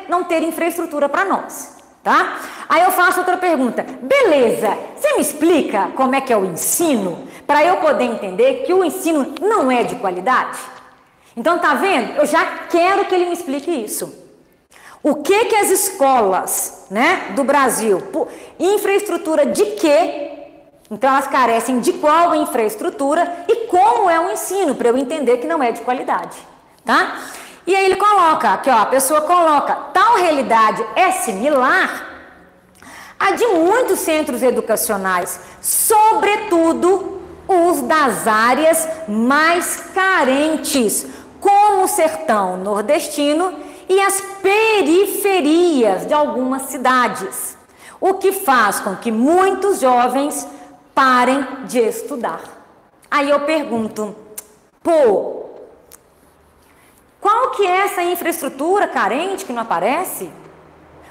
não ter infraestrutura para nós. Tá? Aí eu faço outra pergunta. Beleza, você me explica como é que é o ensino? Para eu poder entender que o ensino não é de qualidade? Então tá vendo? Eu já quero que ele me explique isso. O que as escolas, né, do Brasil, infraestrutura de quê? Então elas carecem de qual infraestrutura e como é o ensino, para eu entender que não é de qualidade, tá? E aí ele coloca, aqui ó, a pessoa coloca, tal realidade é similar à de muitos centros educacionais, sobretudo os das áreas mais carentes, como o sertão nordestino e as periferias de algumas cidades, o que faz com que muitos jovens parem de estudar. Aí eu pergunto, qual que é essa infraestrutura carente que não aparece?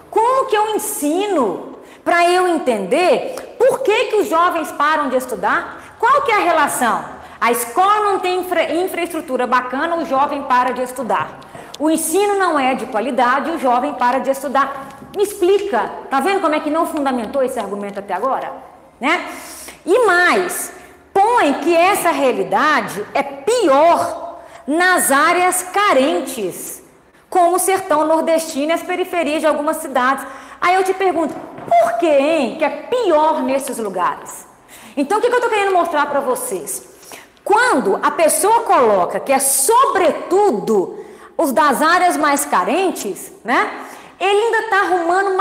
Como que eu ensino para eu entender por que os jovens param de estudar? Qual que é a relação? A escola não tem infraestrutura bacana, o jovem para de estudar. O ensino não é de qualidade, o jovem para de estudar. Me explica, tá vendo como é que não fundamentou esse argumento até agora? Né? E mais, põe que essa realidade é pior nas áreas carentes, como o sertão nordestino e as periferias de algumas cidades. Aí eu te pergunto, por que, hein, que é pior nesses lugares? Então, o que eu estou querendo mostrar para vocês? Quando a pessoa coloca que é sobretudo os das áreas mais carentes, né? Ele ainda está arrumando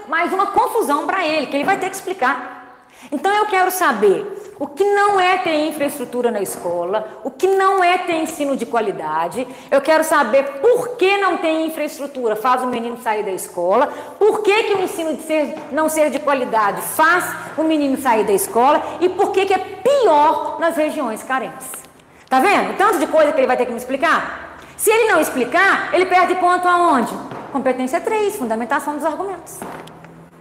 mais uma confusão para ele, que ele vai ter que explicar. Então eu quero saber o que não é ter infraestrutura na escola, o que não é ter ensino de qualidade. Eu quero saber por que não tem infraestrutura faz o menino sair da escola, por que o ensino não ser de qualidade faz o menino sair da escola e por que é pior nas regiões carentes. Tá vendo? Tanto de coisa que ele vai ter que me explicar. Se ele não explicar, ele perde ponto aonde? Competência 3, fundamentação dos argumentos.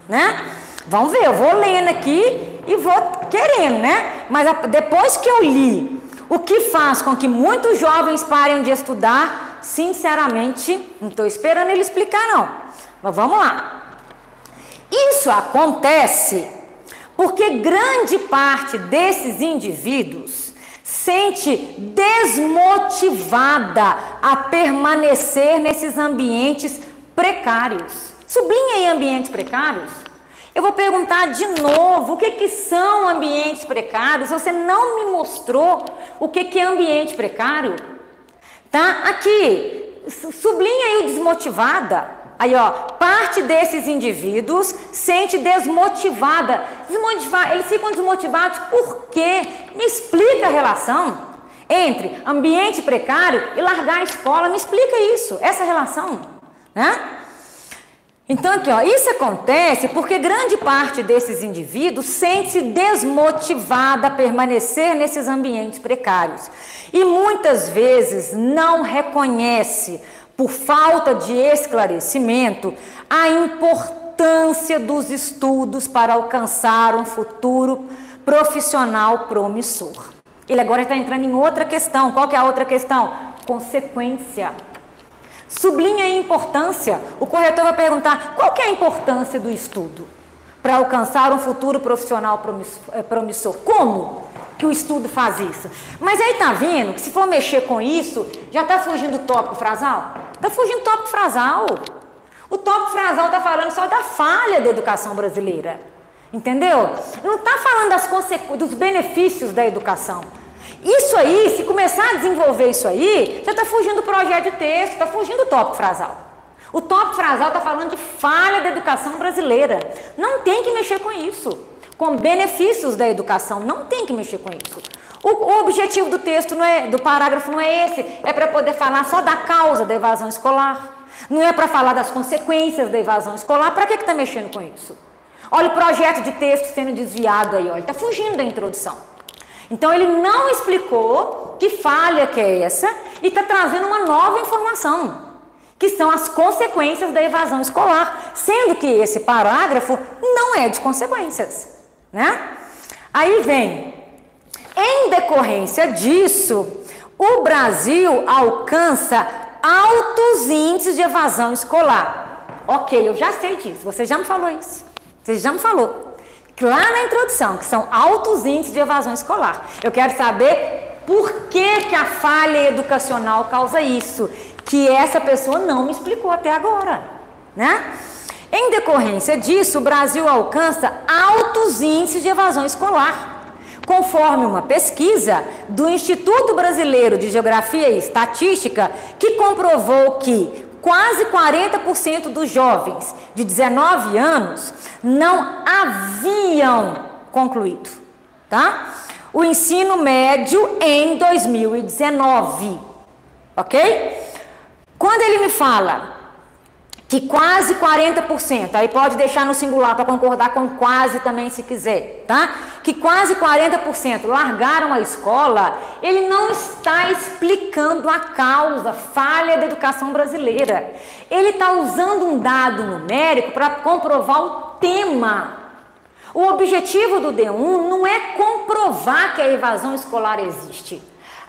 Né? Vamos ver, eu vou lendo aqui e vou querendo, né? Mas depois que eu li o que faz com que muitos jovens parem de estudar, sinceramente, não estou esperando ele explicar não. Mas vamos lá. Isso acontece porque grande parte desses indivíduos sente desmotivada a permanecer nesses ambientes precários. Sublinha aí ambientes precários. Eu vou perguntar de novo, o que são ambientes precários? Você não me mostrou o que é ambiente precário? Tá? Aqui, sublinha aí o desmotivada. Aí, ó, parte desses indivíduos sente desmotivada. Eles ficam desmotivados por quê? Me explica a relação entre ambiente precário e largar a escola. Me explica isso, essa relação, né? Então, aqui, ó, isso acontece porque grande parte desses indivíduos sente-se desmotivada a permanecer nesses ambientes precários. E muitas vezes não reconhece, por falta de esclarecimento, a importância dos estudos para alcançar um futuro profissional promissor. Ele agora está entrando em outra questão. Qual que é a outra questão? Consequência. Sublinha a importância. O corretor vai perguntar qual que é a importância do estudo para alcançar um futuro profissional promissor. Como que o estudo faz isso? Mas aí tá vendo que se for mexer com isso, já está fugindo do tópico frasal? Está fugindo do tópico frasal. O tópico frasal está falando só da falha da educação brasileira. Entendeu? Não está falando dos benefícios da educação. Isso aí, se começar a desenvolver isso aí, já está fugindo do projeto de texto, está fugindo do tópico frasal. O tópico frasal está falando de falha da educação brasileira. Não tem que mexer com isso. Com benefícios da educação, não tem que mexer com isso. O objetivo do texto, do parágrafo não é esse, é para poder falar só da causa da evasão escolar. Não é para falar das consequências da evasão escolar. Para que está mexendo com isso? Olha o projeto de texto sendo desviado aí, olha, está fugindo da introdução. Então ele não explicou que falha que é essa e está trazendo uma nova informação, que são as consequências da evasão escolar, sendo que esse parágrafo não é de consequências, né? Aí vem, em decorrência disso, o Brasil alcança altos índices de evasão escolar. Ok, eu já sei disso, você já me falou isso, você já me falou. Lá na introdução, que são altos índices de evasão escolar. Eu quero saber por que a falha educacional causa isso, que essa pessoa não me explicou até agora, né? Em decorrência disso, o Brasil alcança altos índices de evasão escolar, conforme uma pesquisa do Instituto Brasileiro de Geografia e Estatística, que comprovou que quase 40% dos jovens de 19 anos não haviam concluído, tá? O ensino médio em 2019, ok? Quando ele me fala que quase 40%, aí pode deixar no singular para concordar com quase também se quiser, tá? Que quase 40% largaram a escola, ele não está explicando a causa, falha da educação brasileira. Ele está usando um dado numérico para comprovar o tema. O objetivo do D1 não é comprovar que a evasão escolar existe.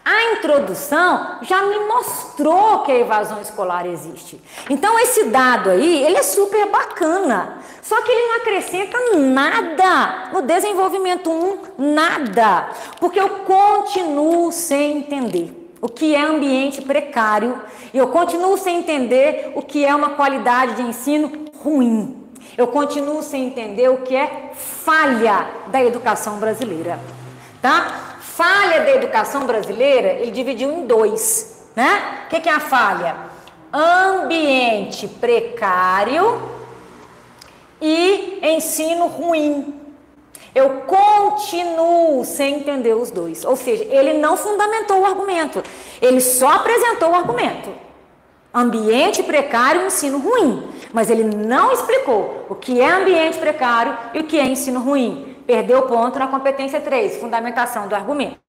A introdução já me mostrou que a evasão escolar existe. Então, esse dado aí, ele é super bacana. Só que ele não acrescenta nada no desenvolvimento 1, nada. Porque eu continuo sem entender o que é ambiente precário e eu continuo sem entender o que é uma qualidade de ensino ruim. Eu continuo sem entender o que é falha da educação brasileira, tá? Falha da educação brasileira, ele dividiu em dois, né? O que é a falha? Ambiente precário e ensino ruim. Eu continuo sem entender os dois. Ou seja, ele não fundamentou o argumento, ele só apresentou o argumento. Ambiente precário e ensino ruim. Mas ele não explicou o que é ambiente precário e o que é ensino ruim. Perdeu ponto na competência 3, fundamentação do argumento.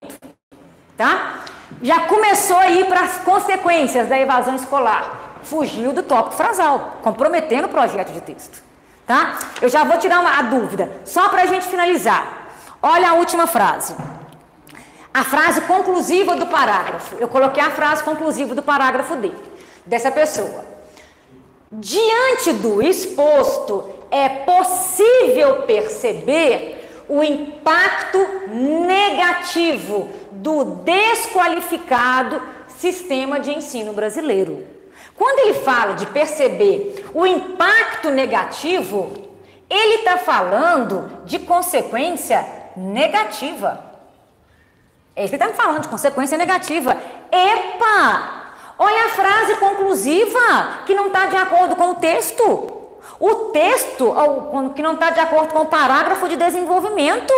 Tá? Já começou a ir para as consequências da evasão escolar. Fugiu do tópico frasal, comprometendo o projeto de texto. Tá? Eu já vou tirar a dúvida, só para a gente finalizar. Olha a última frase. A frase conclusiva do parágrafo. Eu coloquei a frase conclusiva do parágrafo D, dessa pessoa. Diante do exposto, é possível perceber o impacto negativo do desqualificado sistema de ensino brasileiro. Quando ele fala de perceber o impacto negativo, ele está falando de consequência negativa. Ele está falando de consequência negativa. Epa! Olha a frase conclusiva, que não está de acordo com o texto. O texto, que não está de acordo com o parágrafo de desenvolvimento.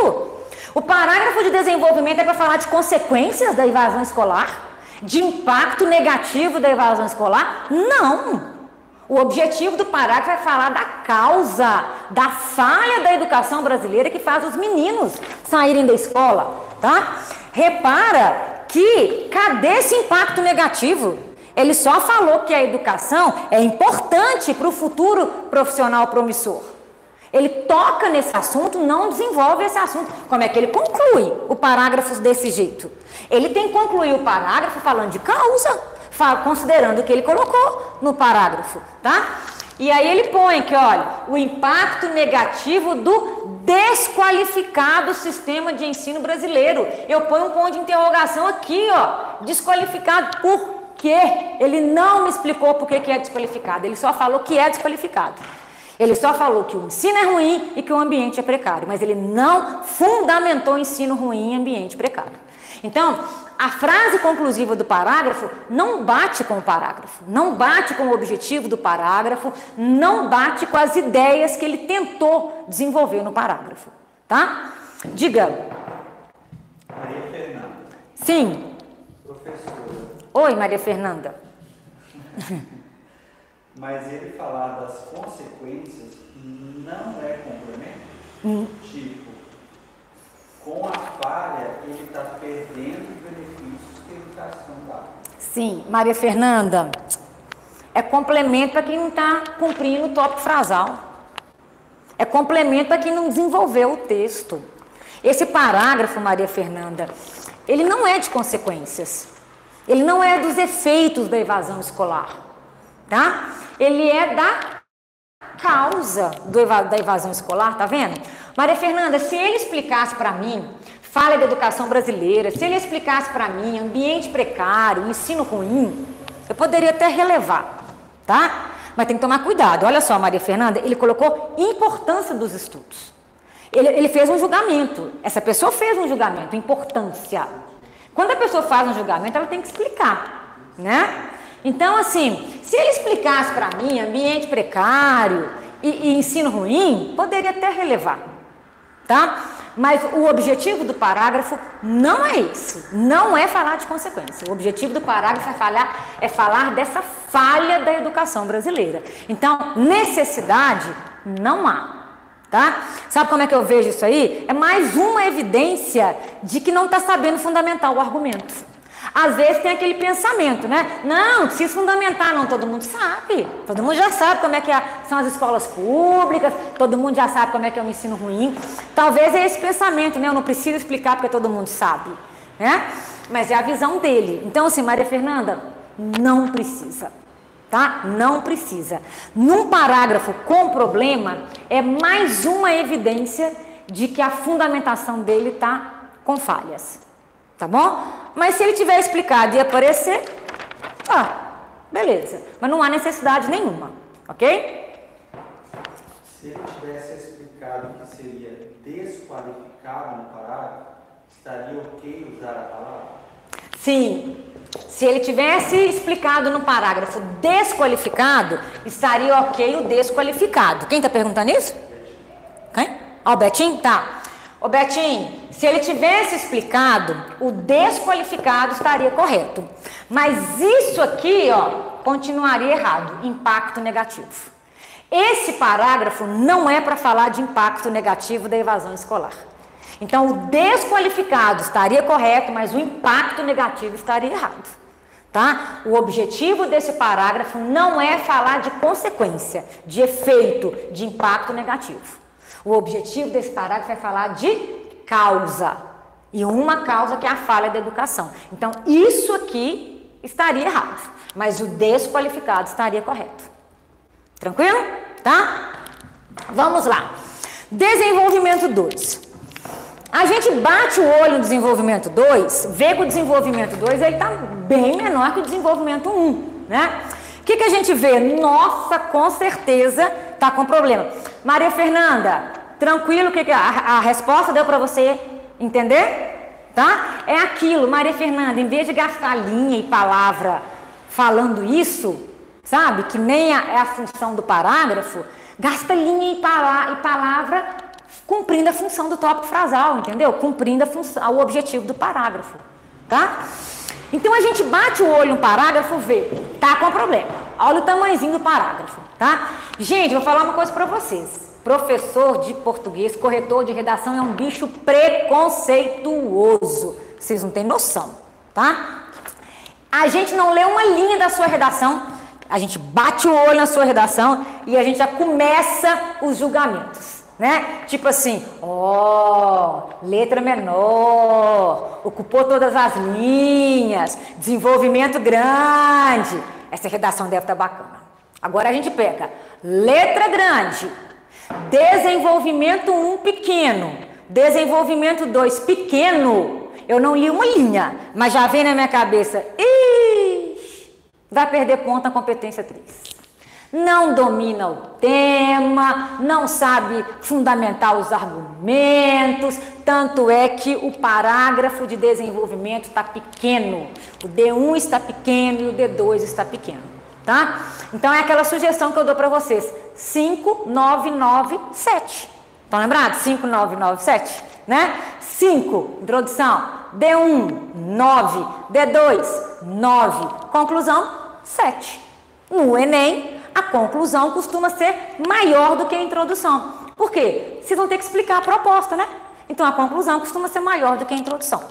O parágrafo de desenvolvimento é para falar de consequências da evasão escolar? De impacto negativo da evasão escolar? Não. O objetivo do parágrafo é falar da causa, da falha da educação brasileira que faz os meninos saírem da escola, tá? Repara que, cadê esse impacto negativo? Ele só falou que a educação é importante para o futuro profissional promissor. Ele toca nesse assunto, não desenvolve esse assunto. Como é que ele conclui o parágrafo desse jeito? Ele tem que concluir o parágrafo falando de causa, considerando o que ele colocou no parágrafo, tá? E aí ele põe que, olha, o impacto negativo do desqualificado sistema de ensino brasileiro. Eu ponho um ponto de interrogação aqui, ó, desqualificado por quê? Ele não me explicou por que é desqualificado, ele só falou que é desqualificado. Ele só falou que o ensino é ruim e que o ambiente é precário, mas ele não fundamentou o ensino ruim em ambiente precário. Então, a frase conclusiva do parágrafo não bate com o parágrafo, não bate com o objetivo do parágrafo, não bate com as ideias que ele tentou desenvolver no parágrafo, tá? Diga. Maria Fernanda. Sim. Professora. Oi, Maria Fernanda. Mas ele falar das consequências não é complemento? Tipo, com a falha, ele está perdendo os benefícios que a educação dá. Sim, Maria Fernanda, é complemento para quem não está cumprindo o tópico frasal. É complemento para quem não desenvolveu o texto. Esse parágrafo, Maria Fernanda, ele não é de consequências. Ele não é dos efeitos da evasão escolar, tá? Ele é da causa da evasão escolar, tá vendo? Maria Fernanda, se ele explicasse para mim falha da educação brasileira, se ele explicasse para mim ambiente precário, ensino ruim, eu poderia até relevar, tá? Mas tem que tomar cuidado. Olha só, Maria Fernanda, ele colocou importância dos estudos. Ele fez um julgamento. Essa pessoa fez um julgamento, importância. Quando a pessoa faz um julgamento, ela tem que explicar, né? Então, assim, se ele explicasse para mim ambiente precário e ensino ruim, poderia até relevar, tá? Mas o objetivo do parágrafo não é esse, não é falar de consequência. O objetivo do parágrafo é falar dessa falha da educação brasileira. Então, necessidade não há. Tá? Sabe como é que eu vejo isso aí? É mais uma evidência de que não está sabendo fundamentar o argumento. Às vezes tem aquele pensamento, né? Não precisa fundamentar, não, todo mundo sabe. Todo mundo já sabe como é que são as escolas públicas, todo mundo já sabe como é que é o ensino ruim. Talvez é esse pensamento, né? Eu não preciso explicar porque todo mundo sabe, né? Mas é a visão dele. Então, assim, Maria Fernanda, não precisa. Tá? Não precisa. Num parágrafo com problema, é mais uma evidência de que a fundamentação dele está com falhas. Tá bom? Mas se ele tiver explicado e aparecer, beleza. Mas não há necessidade nenhuma, ok? Se ele tivesse explicado que seria desqualificado no parágrafo, estaria ok usar a palavra? Sim. Se ele tivesse explicado no parágrafo desqualificado, estaria ok o desqualificado. Quem está perguntando isso? Quem? O Betinho? Tá. Ô Betinho, se ele tivesse explicado, o desqualificado estaria correto. Mas isso aqui, continuaria errado. Impacto negativo. Esse parágrafo não é para falar de impacto negativo da evasão escolar. Então, o desqualificado estaria correto, mas o impacto negativo estaria errado, tá? O objetivo desse parágrafo não é falar de consequência, de efeito, de impacto negativo. O objetivo desse parágrafo é falar de causa, e uma causa que é a falha da educação. Então, isso aqui estaria errado, mas o desqualificado estaria correto. Tranquilo? Tá? Vamos lá. Desenvolvimento 2. A gente bate o olho no desenvolvimento 2, vê que o desenvolvimento 2 ele está bem menor que o desenvolvimento 1, né? O que a gente vê? Nossa, com certeza está com problema. Maria Fernanda, tranquilo, que a resposta deu para você entender? Tá? É aquilo, Maria Fernanda, em vez de gastar linha e palavra falando isso, sabe? Que nem é a função do parágrafo, gasta linha e palavra cumprindo a função do tópico frasal, entendeu? Cumprindo o objetivo do parágrafo, tá? Então, a gente bate o olho no parágrafo, vê, tá com problema. Olha o tamanhozinho do parágrafo, tá? Gente, vou falar uma coisa para vocês. Professor de português, corretor de redação é um bicho preconceituoso. Vocês não têm noção, tá? A gente não lê uma linha da sua redação, a gente bate o olho na sua redação e a gente já começa os julgamentos. Né? Tipo assim, letra menor, ocupou todas as linhas, desenvolvimento grande. Essa redação deve estar bacana. Agora a gente pega letra grande, desenvolvimento 1 pequeno, desenvolvimento 2 pequeno. Eu não li uma linha, mas já vem na minha cabeça, vai perder ponto na competência 3. Não domina o tema, não sabe fundamentar os argumentos, tanto é que o parágrafo de desenvolvimento está pequeno, o D1 está pequeno e o D2 está pequeno, tá? Então é aquela sugestão que eu dou para vocês, 5, 9, 9, 7. Estão lembrados? 5, 9, 9, 7, né? 5, introdução, D1, 9, D2, 9, conclusão, 7. No Enem, a conclusão costuma ser maior do que a introdução. Por quê? Vocês vão ter que explicar a proposta, né? Então, a conclusão costuma ser maior do que a introdução.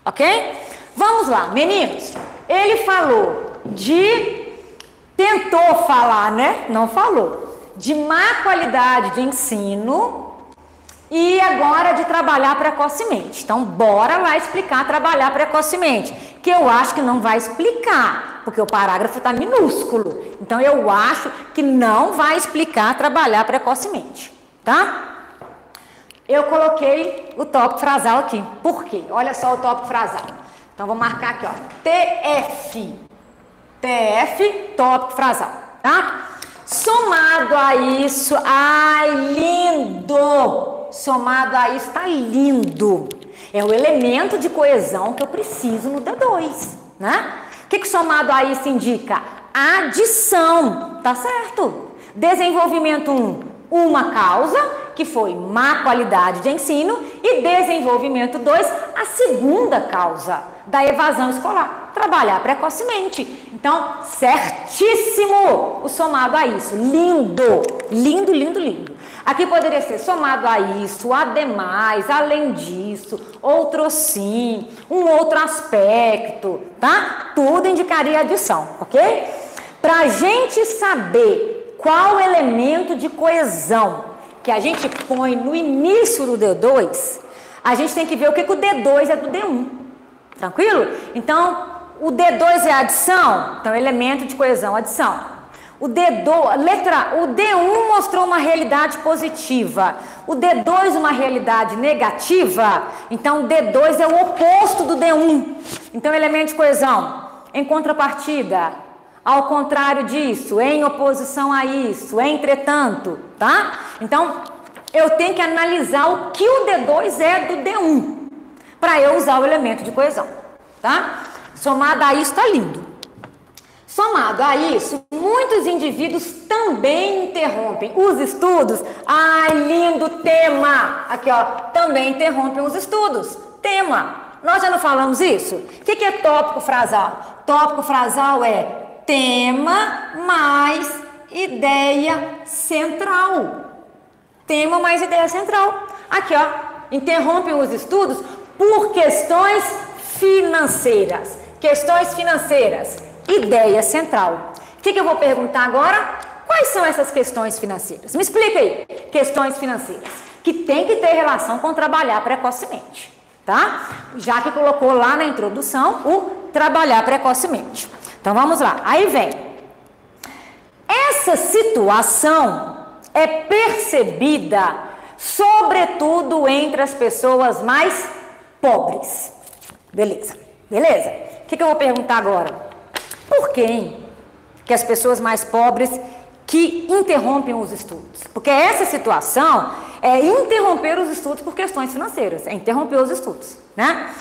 Ok? Vamos lá, meninos. Ele falou tentou falar, né? Não falou. De má qualidade de ensino e agora de trabalhar precocemente. Então, bora lá explicar trabalhar precocemente. Que eu acho que não vai explicar, porque o parágrafo está minúsculo. Então, eu acho que não vai explicar trabalhar precocemente. Tá? Eu coloquei o tópico frasal aqui. Por quê? Olha só o tópico frasal. Então, vou marcar aqui, ó. TF. TF, tópico frasal. Tá? Somado a isso, ai, lindo! Somado a isso, tá lindo. É o elemento de coesão que eu preciso no D2, né? O que somado a isso indica? Adição, tá certo? Desenvolvimento 1. Uma causa, que foi má qualidade de ensino, e desenvolvimento 2, a segunda causa da evasão escolar, trabalhar precocemente. Então, certíssimo o somado a isso, lindo, lindo, lindo, lindo. Aqui poderia ser somado a isso, ademais, além disso, outro sim, um outro aspecto, tá? Tudo indicaria adição, ok? Para a gente saber qual elemento de coesão que a gente põe no início do D2, a gente tem que ver o que o D2 é do D1. Tranquilo? Então, o D2 é adição, então elemento de coesão, adição. O D1 mostrou uma realidade positiva, o D2 uma realidade negativa, então o D2 é o oposto do D1. Então, elemento de coesão, em contrapartida, ao contrário disso, em oposição a isso, entretanto, tá? Então, eu tenho que analisar o que o D2 é do D1, para eu usar o elemento de coesão, tá? Somado a isso, tá lindo. Somado a isso, muitos indivíduos também interrompem os estudos. Ai, lindo tema! Aqui, ó, também interrompem os estudos. Tema. Nós já não falamos isso? O que é tópico frasal? Tópico frasal é tema mais ideia central. Tema mais ideia central. Aqui, ó, interrompem os estudos por questões financeiras. Questões financeiras. Ideia central. O que eu vou perguntar agora? Quais são essas questões financeiras? Me explica aí. Questões financeiras. Que tem que ter relação com trabalhar precocemente. Tá? Já que colocou lá na introdução o trabalhar precocemente. Então vamos lá. Aí vem. Essa situação é percebida sobretudo entre as pessoas mais pobres. Beleza. Beleza? O que eu vou perguntar agora? Por que as pessoas mais pobres que interrompem os estudos? Porque essa situação é interromper os estudos por questões financeiras, é interromper os estudos, né?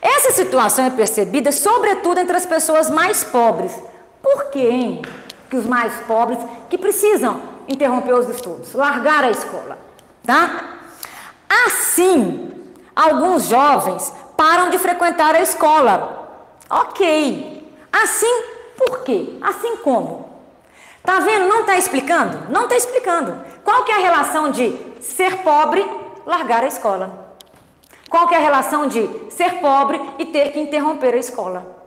Essa situação é percebida sobretudo entre as pessoas mais pobres. Por que os mais pobres que precisam interromper os estudos, largar a escola, tá? Assim, alguns jovens param de frequentar a escola. Ok. Assim, por quê? Assim como? Tá vendo? Não tá explicando? Não tá explicando. Qual que é a relação de ser pobre, largar a escola? Qual que é a relação de ser pobre e ter que interromper a escola?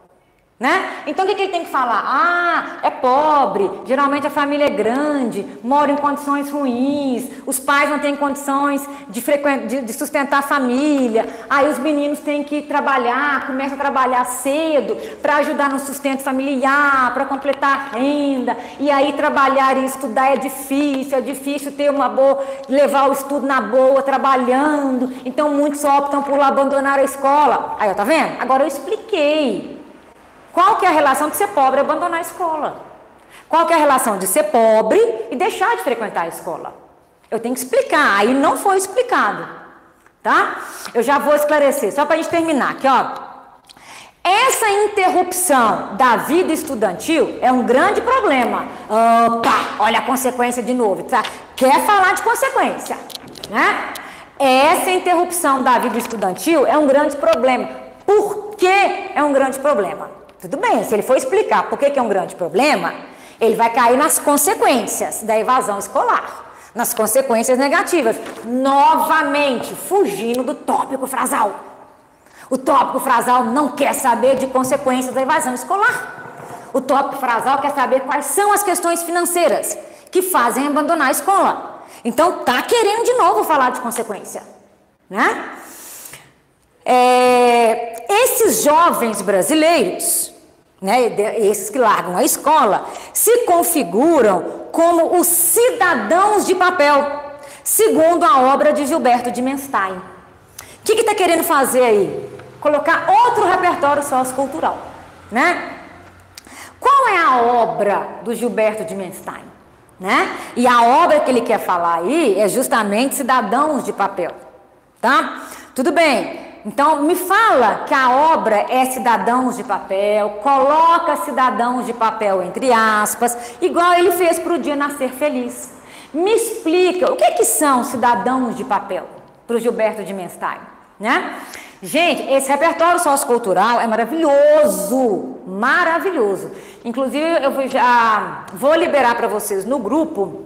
Né? Então, o que ele tem que falar? Ah, é pobre, geralmente a família é grande, mora em condições ruins, os pais não têm condições de sustentar a família, aí os meninos têm que trabalhar, começam a trabalhar cedo para ajudar no sustento familiar, para completar a renda, e aí trabalhar e estudar é difícil ter levar o estudo na boa, trabalhando, então muitos optam por abandonar a escola. Aí, tá vendo? Agora eu expliquei. Qual que é a relação de ser pobre e abandonar a escola? Qual que é a relação de ser pobre e deixar de frequentar a escola? Eu tenho que explicar, aí não foi explicado, tá? Eu já vou esclarecer, só para a gente terminar aqui, ó. Essa interrupção da vida estudantil é um grande problema. Opa, olha a consequência de novo, tá? Quer falar de consequência, né? Essa interrupção da vida estudantil é um grande problema. Por que é um grande problema? Tudo bem, se ele for explicar por que é um grande problema, Ele vai cair nas consequências da evasão escolar, nas consequências negativas, novamente fugindo do tópico frasal. O tópico frasal não quer saber de consequências da evasão escolar. O tópico frasal quer saber quais são as questões financeiras que fazem abandonar a escola. Então, tá querendo de novo falar de consequência, né? Esses jovens brasileiros, né, esses que largam a escola, se configuram como os cidadãos de papel, segundo a obra de Gilberto de Menstein. O que está querendo fazer aí? Colocar outro repertório sociocultural, né? Qual é a obra do Gilberto de Menstein, né? E a obra que ele quer falar aí é justamente Cidadãos de Papel, tá? Tudo bem. Então, me fala que a obra é Cidadãos de Papel, coloca Cidadãos de Papel entre aspas, igual ele fez para o Dia Nascer Feliz. Me explica, o que são Cidadãos de Papel para o Gilberto de Menstein, né? Gente, esse repertório sociocultural é maravilhoso, maravilhoso. Inclusive, eu já vou liberar para vocês no grupo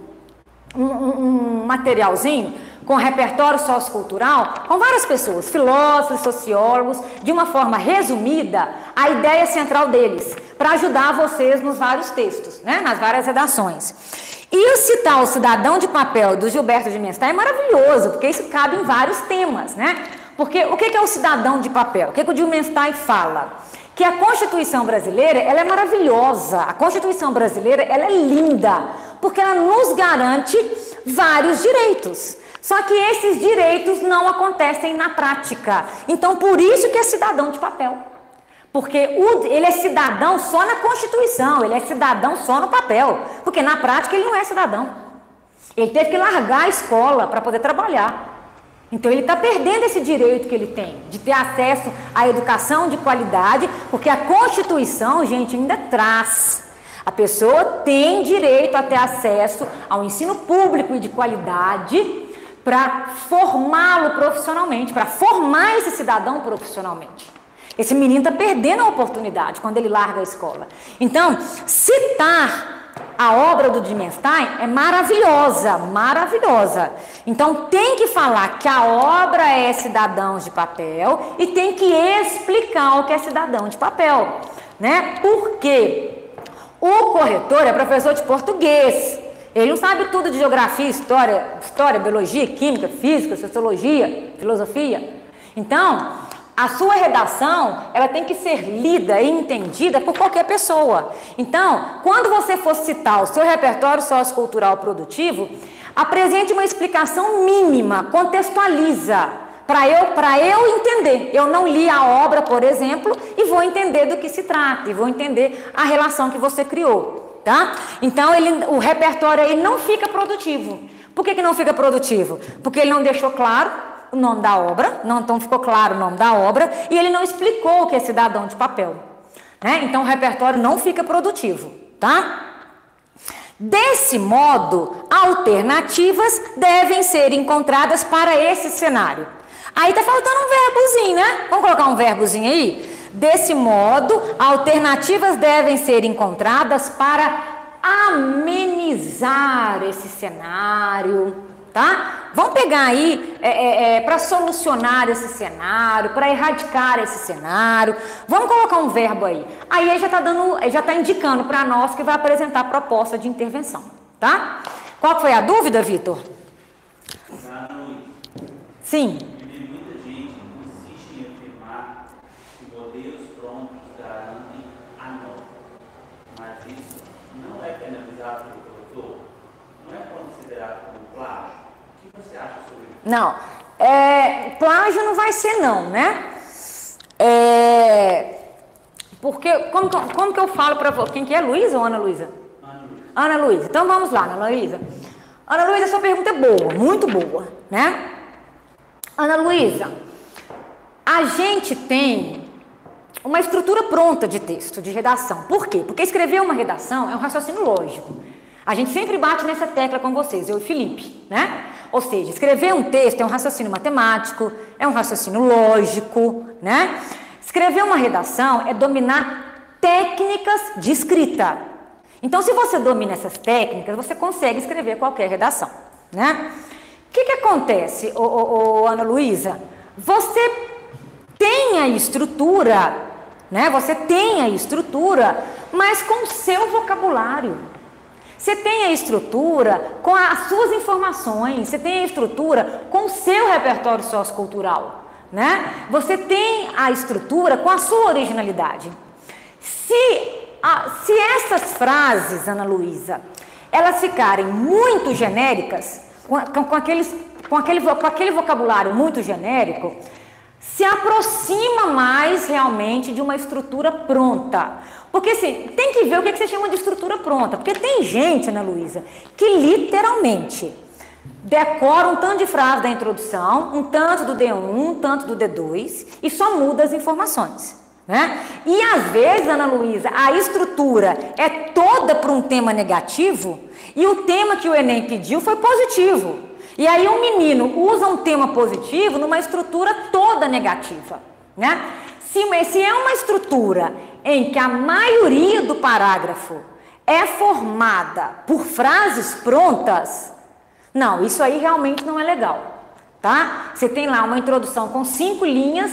um materialzinho com repertório sociocultural, com várias pessoas, filósofos, sociólogos, de uma forma resumida, a ideia central deles, para ajudar vocês nos vários textos, né, nas várias redações. E citar o Cidadão de Papel do Gilberto de Menstein é maravilhoso, porque isso cabe em vários temas, né? Porque o que é o cidadão de papel? O que o de Menstein fala? Que a Constituição brasileira, ela é maravilhosa. A Constituição brasileira, ela é linda, porque ela nos garante vários direitos. Só que esses direitos não acontecem na prática. Então, por isso que é cidadão de papel. Porque ele é cidadão só na Constituição, ele é cidadão só no papel. Porque na prática ele não é cidadão. Ele teve que largar a escola para poder trabalhar. Então, ele está perdendo esse direito que ele tem, de ter acesso à educação de qualidade, porque a Constituição, gente, ainda traz. A pessoa tem direito a ter acesso ao ensino público e de qualidade para formá-lo profissionalmente, para formar esse cidadão profissionalmente. Esse menino está perdendo a oportunidade quando ele larga a escola. Então, citar a obra do de Menstein é maravilhosa, maravilhosa. Então, tem que falar que a obra é Cidadãos de Papel e tem que explicar o que é cidadão de papel, né? Porque o corretor é professor de português. Ele não sabe tudo de geografia, história, biologia, química, física, sociologia, filosofia. Então, a sua redação, ela tem que ser lida e entendida por qualquer pessoa. Então, quando você for citar o seu repertório sociocultural produtivo, apresente uma explicação mínima, contextualiza, para eu entender. Eu não li a obra, por exemplo, e vou entender do que se trata, e vou entender a relação que você criou, tá? Então, o repertório aí não fica produtivo. Por que não fica produtivo? Porque ele não deixou claro o nome da obra, então ficou claro o nome da obra, e ele não explicou o que é cidadão de papel, né? Então o repertório não fica produtivo, tá? Desse modo, alternativas devem ser encontradas para esse cenário. Aí tá faltando um verbozinho, né? Vamos colocar um verbozinho aí? Desse modo, alternativas devem ser encontradas para amenizar esse cenário, tá? Vamos pegar aí para solucionar esse cenário, para erradicar esse cenário. Vamos colocar um verbo aí. Aí ele já tá indicando para nós que vai apresentar a proposta de intervenção, tá? Qual foi a dúvida, Vitor? Sim. Muita gente insiste em afirmar que modelos prontos garantem a norma, mas isso não é penalizado pelo corretor? Não é considerado como plágio? O que você acha sobre isso? Não, plágio não vai ser não, né? Porque, como que eu falo para você? Quem que é, Luísa ou Ana Luísa? Ana Luísa. Então vamos lá, Ana Luísa. Ana Luísa, sua pergunta é boa, muito boa, né? Ana Luísa, a gente tem uma estrutura pronta de texto, de redação. Por quê? Porque escrever uma redação é um raciocínio lógico. A gente sempre bate nessa tecla com vocês, eu e o Felipe, né? Ou seja, escrever um texto é um raciocínio matemático, é um raciocínio lógico, né? Escrever uma redação é dominar técnicas de escrita. Então, se você domina essas técnicas, você consegue escrever qualquer redação, né? O que acontece, Ana Luísa? Você tem a estrutura, né? Você tem a estrutura, mas com o seu vocabulário. Você tem a estrutura com as suas informações, você tem a estrutura com o seu repertório sociocultural, né? Você tem a estrutura com a sua originalidade. Se essas frases, Ana Luísa, elas ficarem muito genéricas, com aquele vocabulário muito genérico, se aproxima mais realmente de uma estrutura pronta. Porque assim, tem que ver o que você chama de estrutura pronta. Porque tem gente, Ana Luísa, que literalmente decora um tanto de frase da introdução, um tanto do D1, um tanto do D2 e só muda as informações, né? E às vezes, Ana Luísa, a estrutura é toda para um tema negativo e o tema que o Enem pediu foi positivo. E aí um menino usa um tema positivo numa estrutura toda negativa, né? Se é uma estrutura em que a maioria do parágrafo é formada por frases prontas, não, isso aí realmente não é legal, tá? Você tem lá uma introdução com 5 linhas,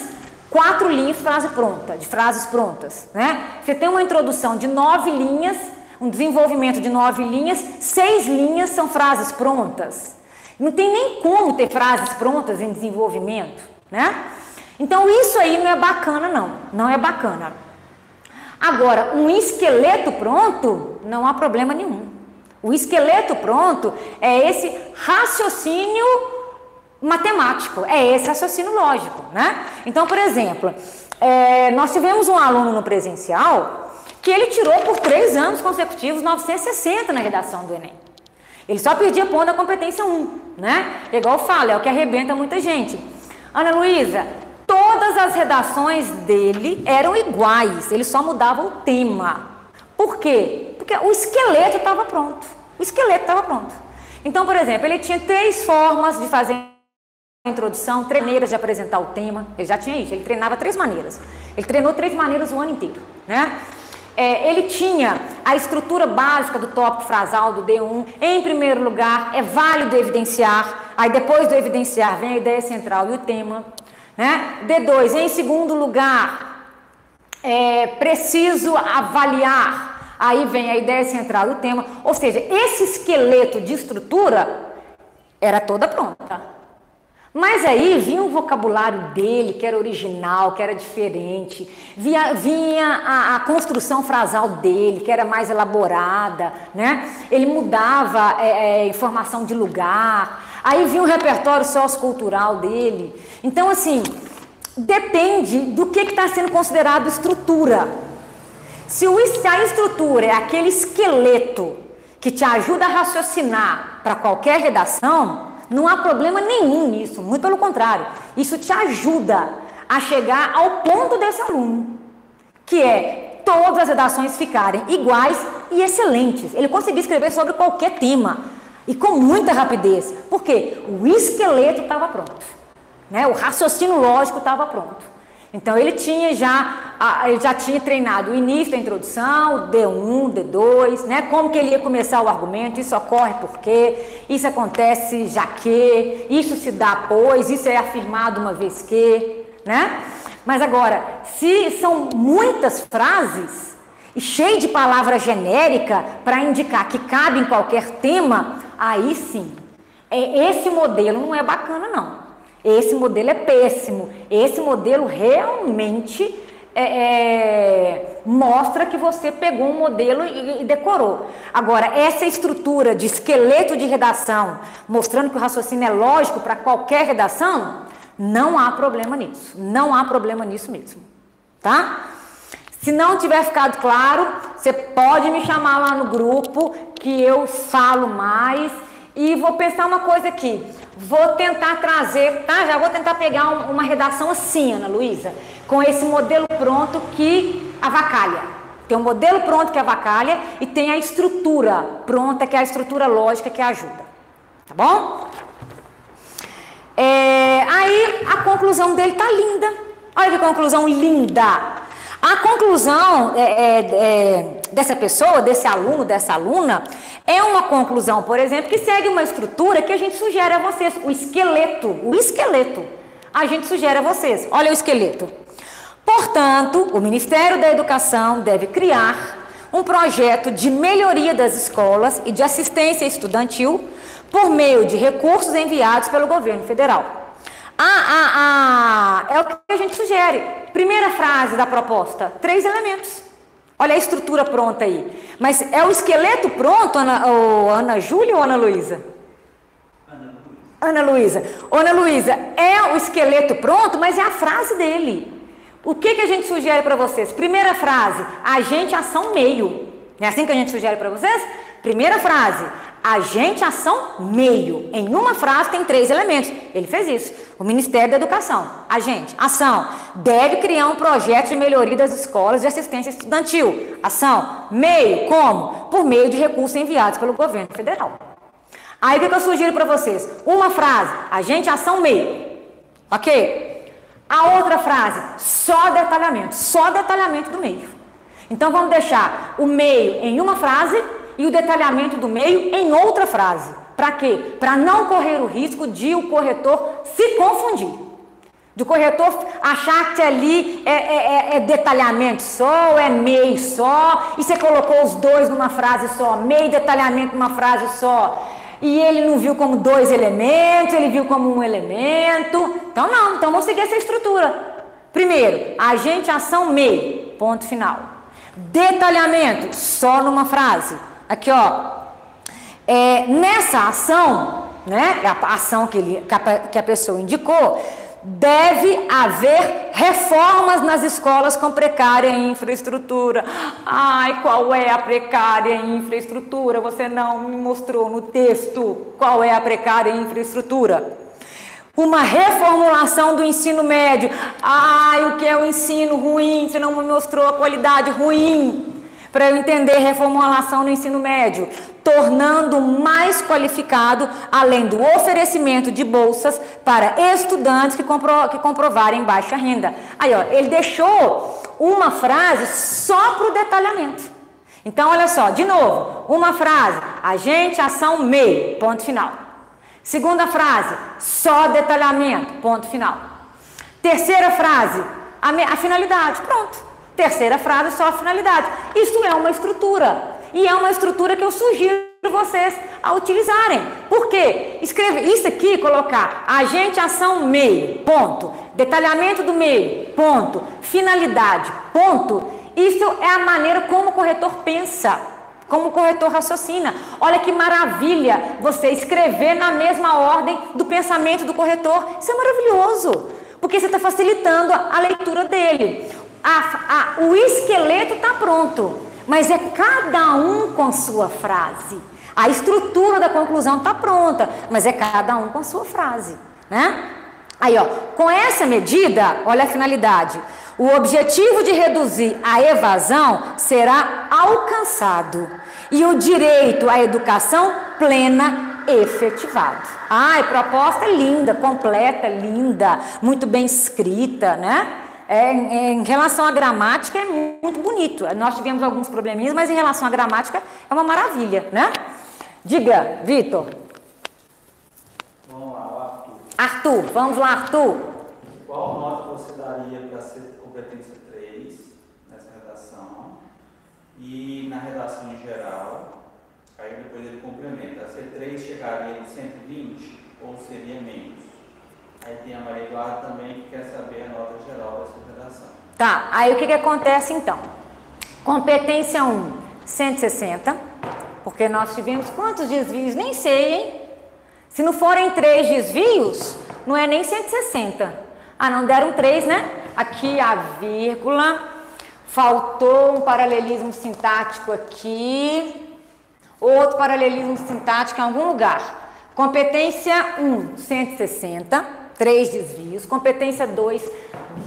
4 linhas de frases prontas, né? Você tem uma introdução de 9 linhas, um desenvolvimento de 9 linhas, 6 linhas são frases prontas. Não tem nem como ter frases prontas em desenvolvimento, né? Então isso aí não é bacana, não é bacana. Agora, um esqueleto pronto, não há problema nenhum. O esqueleto pronto é esse raciocínio matemático, é esse raciocínio lógico, né? Então, por exemplo, nós tivemos um aluno no presencial que ele tirou por 3 anos consecutivos 960 na redação do Enem. Ele só perdia ponto da competência 1, né? Igual eu falo, é o que arrebenta muita gente. Ana Luísa, todas as redações dele eram iguais, ele só mudava o tema. Por quê? Porque o esqueleto estava pronto. O esqueleto estava pronto. Então, por exemplo, ele tinha 3 formas de fazer a introdução, 3 maneiras de apresentar o tema. Ele já tinha isso, ele treinava 3 maneiras. Ele treinou 3 maneiras o ano inteiro, né? Ele tinha a estrutura básica do tópico frasal do D1. Em primeiro lugar, é válido evidenciar. Aí depois do evidenciar vem a ideia central e o tema, né? D2, em segundo lugar, preciso avaliar. Aí vem a ideia central e o tema. Ou seja, esse esqueleto de estrutura era toda pronta. Mas aí vinha o vocabulário dele, que era original, que era diferente, vinha a construção frasal dele, que era mais elaborada, né? Ele mudava informação de lugar, aí vinha o repertório sociocultural dele. Então, assim, depende do que está sendo considerado estrutura. Se a estrutura é aquele esqueleto que te ajuda a raciocinar para qualquer redação, não há problema nenhum nisso, muito pelo contrário. Isso te ajuda a chegar ao ponto desse aluno, que é todas as redações ficarem iguais e excelentes. Ele conseguia escrever sobre qualquer tema e com muita rapidez, porque o esqueleto estava pronto, né? O raciocínio lógico estava pronto. Então ele já tinha treinado o início da introdução, D1, D2, né? Como que ele ia começar o argumento, isso ocorre porque, isso acontece já que, isso se dá pois, isso é afirmado uma vez que, né? Mas agora, se são muitas frases e cheio de palavra genérica para indicar que cabe em qualquer tema, aí sim, esse modelo não é bacana não. Esse modelo é péssimo. Esse modelo realmente mostra que você pegou um modelo e decorou. Agora, essa estrutura de esqueleto de redação, mostrando que o raciocínio é lógico para qualquer redação, não há problema nisso. Não há problema nisso mesmo. Tá? Se não tiver ficado claro, você pode me chamar lá no grupo que eu falo mais. E vou pensar uma coisa aqui. Vou tentar trazer, tá? Já vou tentar pegar uma redação assim, Ana Luísa, com esse modelo pronto que avacalha. Tem um modelo pronto que avacalha e tem a estrutura pronta, que é a estrutura lógica que ajuda. Tá bom? Aí a conclusão dele tá linda. Olha que conclusão linda. A conclusão dessa pessoa, desse aluno, dessa aluna, é uma conclusão, por exemplo, que segue uma estrutura que a gente sugere a vocês, o esqueleto, a gente sugere a vocês. Olha o esqueleto. Portanto, o Ministério da Educação deve criar um projeto de melhoria das escolas e de assistência estudantil por meio de recursos enviados pelo governo federal. É o que a gente sugere. Primeira frase da proposta, 3 elementos. Olha a estrutura pronta aí. Mas é o esqueleto pronto, Ana Júlia ou Ana Luísa? Ana Luísa. Ana Luísa, é o esqueleto pronto, mas é a frase dele. O que a gente sugere para vocês? Primeira frase, agente, ação, meio. Não é assim que a gente sugere para vocês? Primeira frase, agente, ação, meio. Em uma frase tem 3 elementos. Ele fez isso. O Ministério da Educação, agente, ação, deve criar um projeto de melhoria das escolas de assistência estudantil. Ação, meio, como? Por meio de recursos enviados pelo governo federal. Aí o que eu sugiro para vocês? Uma frase, agente, ação, meio. Ok? A outra frase, só detalhamento do meio. Então vamos deixar o meio em uma frase e o detalhamento do meio em outra frase. Para quê? Para não correr o risco de o corretor se confundir. Do corretor achar que ali é detalhamento só, ou é meio só, e você colocou os dois numa frase só, meio e detalhamento numa frase só. E ele não viu como 2 elementos, ele viu como 1 elemento. Então não, então vamos seguir essa estrutura. Primeiro, agente, ação, meio, ponto final. Detalhamento, só numa frase. Aqui, ó, nessa ação, né, a ação que a pessoa indicou, deve haver reformas nas escolas com precária infraestrutura. Ai, qual é a precária infraestrutura? Você não me mostrou no texto qual é a precária infraestrutura. Uma reformulação do ensino médio. Ai, o que é o ensino ruim? Você não me mostrou a qualidade ruim. Para eu entender reformulação no ensino médio, tornando mais qualificado, além do oferecimento de bolsas para estudantes que comprovarem baixa renda. Aí, ó, ele deixou uma frase só para o detalhamento. Então, olha só, de novo, uma frase, agente, ação, meio, ponto final. Segunda frase, só detalhamento, ponto final. Terceira frase, a finalidade, pronto. Terceira frase, só a finalidade. Isso é uma estrutura. E é uma estrutura que eu sugiro vocês a utilizarem. Por quê? Escreve isso aqui, colocar agente, ação, meio, ponto. Detalhamento do meio, ponto. Finalidade, ponto. Isso é a maneira como o corretor pensa, como o corretor raciocina. Olha que maravilha você escrever na mesma ordem do pensamento do corretor. Isso é maravilhoso, porque você está facilitando a leitura dele. O esqueleto está pronto, mas é cada um com sua frase. A estrutura da conclusão está pronta, mas é cada um com sua frase, né? Aí, ó, com essa medida, olha a finalidade. O objetivo de reduzir a evasão será alcançado e o direito à educação plena efetivado. Ai, proposta linda, completa, linda, muito bem escrita, né? Em relação à gramática é muito bonito. Nós tivemos alguns probleminhas, mas em relação à gramática é uma maravilha, né? Diga, Vitor. Vamos lá, Arthur, vamos lá, Arthur. Qual nota você daria para ser competência 3 nessa redação? E na redação em geral, aí depois ele complementa. A C3 chegaria em 120 ou seria menos? Aí tem a Maria Eduarda também que quer saber a nota geral dessa redação. Tá, aí o que acontece então? Competência 1, 160, porque nós tivemos quantos desvios? Nem sei, hein? Se não forem 3 desvios, não é nem 160. Ah, não deram 3, né? Aqui a vírgula, faltou um paralelismo sintático aqui, outro paralelismo sintático em algum lugar. Competência 1, 160. 3 desvios, competência 2,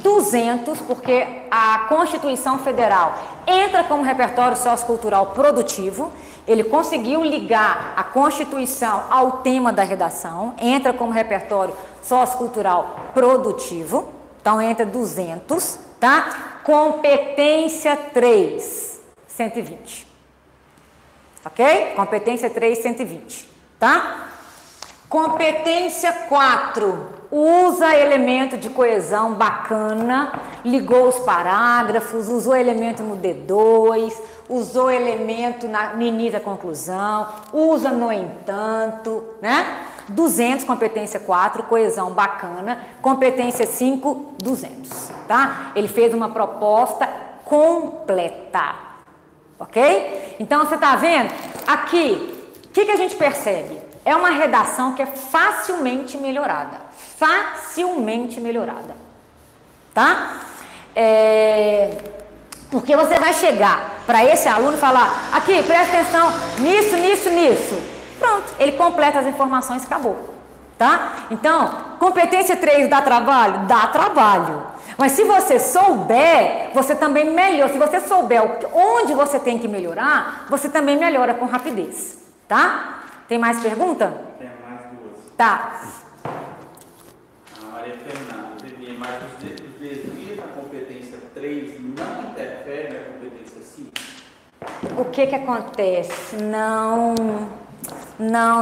200, porque a Constituição Federal entra como repertório sociocultural produtivo, ele conseguiu ligar a Constituição ao tema da redação, entra como repertório sociocultural produtivo, Então, entra 200, tá? Competência 3, 120. Ok? Competência 3, 120, tá? Competência 4, usa elemento de coesão bacana, ligou os parágrafos, usou elemento no D2, usou elemento no início da conclusão, usa no entanto, né? 200, competência 4, coesão bacana, competência 5, 200, tá? Ele fez uma proposta completa, ok? Então, você tá vendo? Aqui, o que a gente percebe? É uma redação que é facilmente melhorada, tá? Porque você vai chegar para esse aluno e falar, aqui, presta atenção nisso, nisso, nisso. Pronto, ele completa as informações e acabou, tá? Então, competência 3 dá trabalho? Dá trabalho. Mas se você souber, você também melhora. Se você souber onde você tem que melhorar, você também melhora com rapidez, tá? Tem mais pergunta? Tem mais duas. Tá. A Maria Fernanda, Vivi, mas os desvios na competência 3 não interferem na competência 5? O que acontece? Não.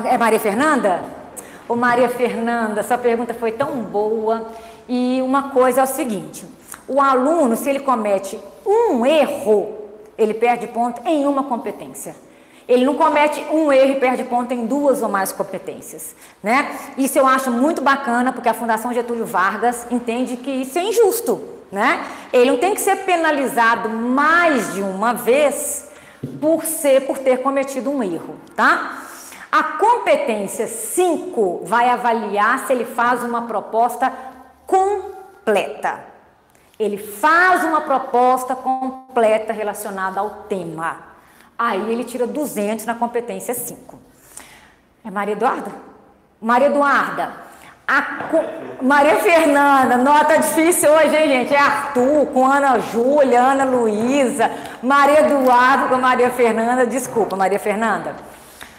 É Maria Fernanda? Ô Maria Fernanda, essa pergunta foi tão boa. E uma coisa é o seguinte, o aluno, se ele comete um erro, ele perde ponto em uma competência. Ele não comete um erro e perde ponto em 2 ou mais competências, né? Isso eu acho muito bacana, porque a Fundação Getúlio Vargas entende que isso é injusto, né? Ele não tem que ser penalizado mais de uma vez por ter cometido um erro, tá? A competência 5 vai avaliar se ele faz uma proposta completa. Ele faz uma proposta completa relacionada ao tema. Aí ele tira 200 na competência 5. É Maria Eduarda? Maria Eduarda. Maria Fernanda. Nota difícil hoje, hein, gente? É Arthur com Ana Júlia, Ana Luísa, Maria Eduarda com Maria Fernanda. Desculpa, Maria Fernanda.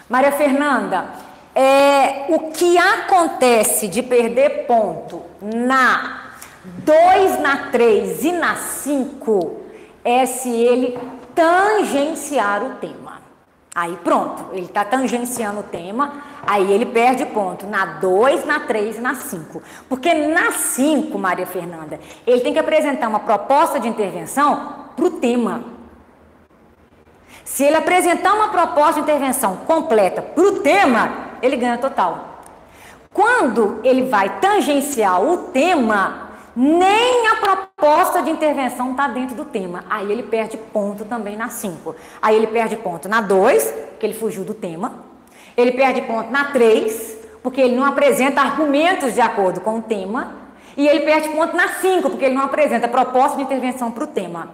Maria Fernanda, o que acontece de perder ponto na 2, na 3 e na 5 é se ele tangenciar o tema. Aí pronto, ele está tangenciando o tema, aí ele perde ponto na 2, na 3 e na 5. Porque na 5, Maria Fernanda, ele tem que apresentar uma proposta de intervenção para o tema. Se ele apresentar uma proposta de intervenção completa para o tema, ele ganha total. Quando ele vai tangenciar o tema, nem a proposta de intervenção está dentro do tema. Aí ele perde ponto também na 5. Aí ele perde ponto na 2, porque ele fugiu do tema. Ele perde ponto na 3, porque ele não apresenta argumentos de acordo com o tema. E ele perde ponto na 5, porque ele não apresenta proposta de intervenção para o tema.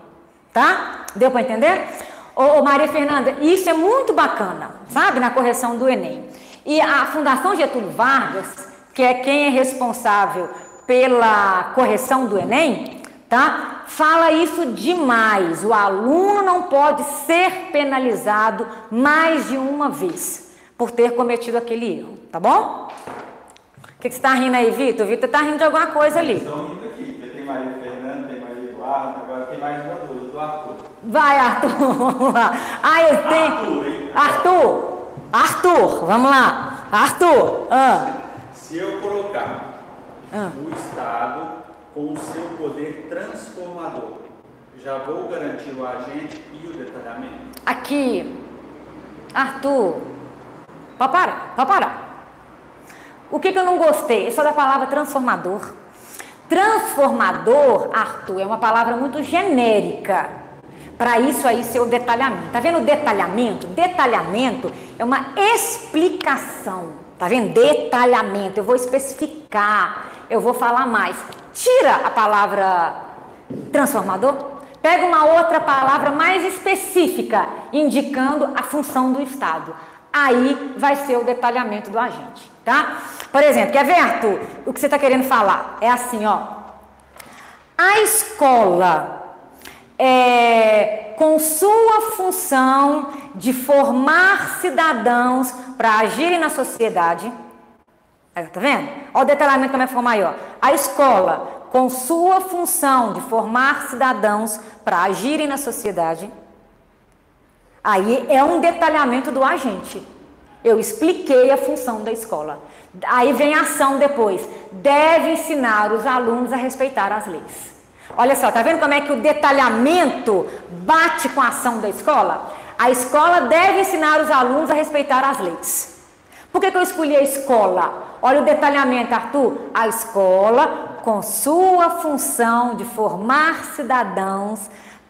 Tá? Deu para entender? Ô Maria Fernanda, isso é muito bacana, sabe, na correção do Enem. E a Fundação Getúlio Vargas, que é quem é responsável pela correção do Enem, tá? Fala isso demais. O aluno não pode ser penalizado mais de uma vez por ter cometido aquele erro, tá bom? O que você está rindo aí, Vitor? Vitor está rindo de alguma coisa ali. Estão rindo aqui, porque tem Maria Fernanda, tem Maria Eduarda, agora tem mais uma dúvida, do Arthur. Vai, Arthur. Aí tem... Arthur, vamos lá. Arthur. Se eu colocar o Estado com o seu poder transformador, já vou garantir o agente e o detalhamento? Aqui, Arthur, pode parar. O que eu não gostei? É só da palavra transformador. Transformador, Arthur, é uma palavra muito genérica. Para isso aí ser o detalhamento. Tá vendo o detalhamento? Detalhamento é uma explicação. Tá vendo? Detalhamento. Eu vou especificar. Eu vou falar mais. Tira a palavra transformador. Pega uma outra palavra mais específica, indicando a função do Estado. Aí vai ser o detalhamento do agente, tá? Por exemplo, quer ver, Arthur? O que você está querendo falar? É assim, ó. A escola... com sua função de formar cidadãos para agirem na sociedade. Aí, tá vendo? Olha o detalhamento como é formar aí, ó. A escola, com sua função de formar cidadãos para agirem na sociedade. Aí é um detalhamento do agente. Eu expliquei a função da escola. Aí vem a ação depois. Deve ensinar os alunos a respeitar as leis. Olha só, tá vendo como é que o detalhamento bate com a ação da escola? A escola deve ensinar os alunos a respeitar as leis. Por que eu escolhi a escola? Olha o detalhamento, Arthur. A escola, com sua função de formar cidadãos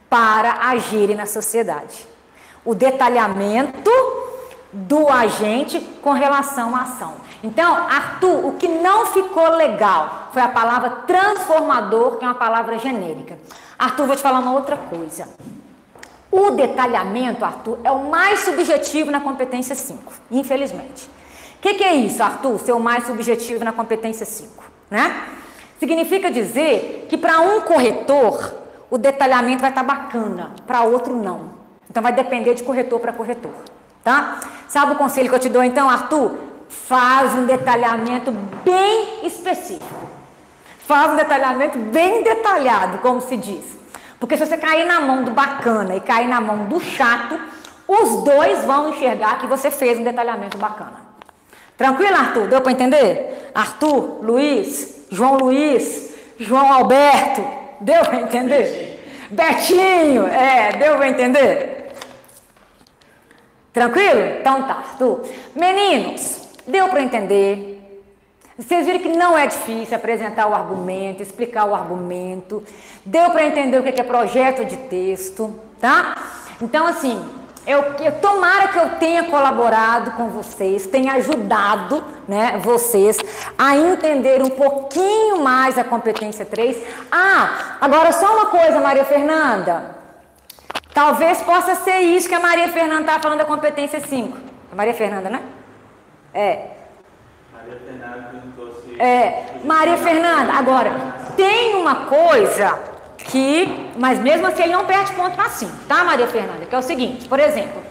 para agirem na sociedade. O detalhamento do agente com relação à ação. Então, Arthur, o que não ficou legal foi a palavra transformador, que é uma palavra genérica. Arthur, vou te falar uma outra coisa. O detalhamento, Arthur, é o mais subjetivo na competência 5, infelizmente. O que é isso, Arthur, ser o mais subjetivo na competência 5? Né? Significa dizer que para um corretor, o detalhamento vai estar bacana, para outro não. Então, vai depender de corretor para corretor. Tá? Sabe o conselho que eu te dou então, Arthur? Faz um detalhamento bem específico. Faz um detalhamento bem detalhado, como se diz. Porque se você cair na mão do bacana e cair na mão do chato, os dois vão enxergar que você fez um detalhamento bacana. Tranquilo, Arthur? Deu para entender? Arthur, Luiz, João Alberto, deu para entender? Betinho, deu para entender? Tranquilo? Então tá, Arthur. Meninos, deu para entender? Vocês viram que não é difícil apresentar o argumento, explicar o argumento. Deu para entender o que é projeto de texto, tá? Então, assim, tomara que eu tenha colaborado com vocês, tenha ajudado, né, vocês a entender um pouquinho mais a competência 3. Agora só uma coisa, Maria Fernanda. Talvez possa ser isso que a Maria Fernanda está falando da competência 5. A Maria Fernanda, né? Maria Fernanda perguntou se... Maria Fernanda, agora, tem uma coisa que... Mas mesmo assim ele não perde ponto na 5, tá, Maria Fernanda? Que é o seguinte, por exemplo,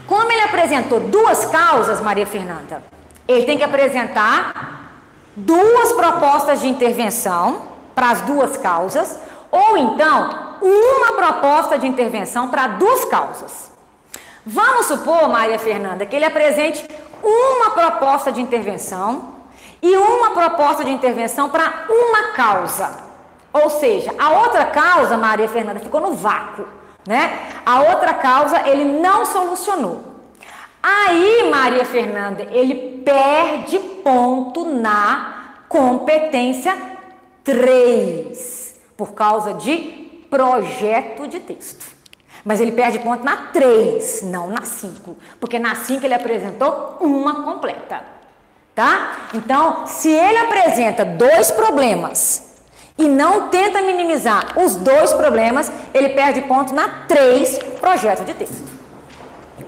como ele apresentou 2 causas, Maria Fernanda, ele tem que apresentar 2 propostas de intervenção para as 2 causas, ou então, uma proposta de intervenção para 2 causas. Vamos supor, Maria Fernanda, que ele apresente uma proposta de intervenção e uma proposta de intervenção para uma causa. Ou seja, a outra causa, Maria Fernanda, ficou no vácuo, né? A outra causa ele não solucionou. Aí, Maria Fernanda, ele perde ponto na competência 3, por causa de projeto de texto. Mas ele perde ponto na 3, não na 5. Porque na 5 ele apresentou uma completa. Tá? Então, se ele apresenta 2 problemas e não tenta minimizar os 2 problemas, ele perde ponto na 3, projeto de texto.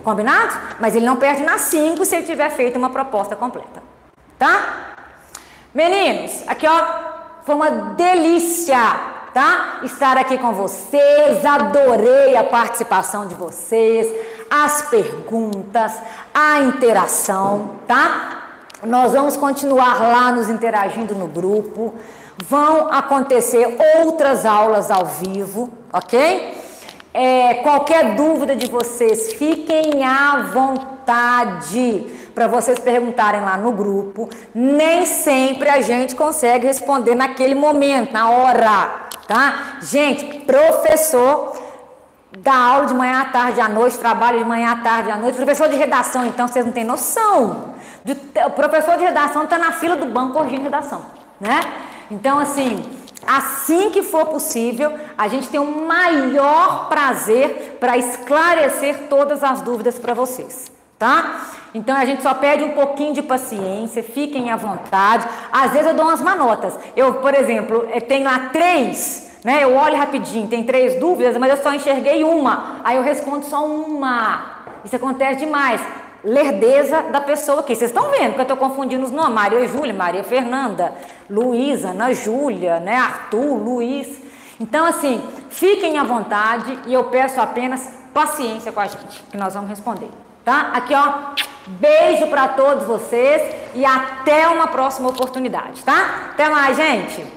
Combinado? Mas ele não perde na 5 se ele tiver feito uma proposta completa. Tá? Meninos, aqui ó, foi uma delícia, tá? Estar aqui com vocês, adorei a participação de vocês, as perguntas, a interação, tá? Nós vamos continuar lá nos interagindo no grupo, vão acontecer outras aulas ao vivo, ok? Qualquer dúvida de vocês, fiquem à vontade para vocês perguntarem lá no grupo. Nem sempre a gente consegue responder naquele momento, na hora, tá? Gente, professor dá aula de manhã à tarde à noite, trabalha de manhã à tarde à noite. Professor de redação, então, vocês não têm noção. O professor de redação está na fila do banco corrigindo redação, né? Então, assim que for possível, a gente tem o maior prazer para esclarecer todas as dúvidas para vocês, tá? Então, a gente só pede um pouquinho de paciência, fiquem à vontade. Às vezes eu dou umas manotas. Eu, por exemplo, tenho lá 3, né? Eu olho rapidinho, tem 3 dúvidas, mas eu só enxerguei uma. Aí eu respondo só uma. Isso acontece demais. Lerdeza da pessoa aqui. Vocês estão vendo que eu estou confundindo os nomes. Maria Júlia, Maria Fernanda, Luísa, Ana Júlia, né? Arthur, Luiz. Então, fiquem à vontade e eu peço apenas paciência com a gente, que nós vamos responder, tá? Aqui, ó, beijo para todos vocês e até uma próxima oportunidade, tá? Até mais, gente!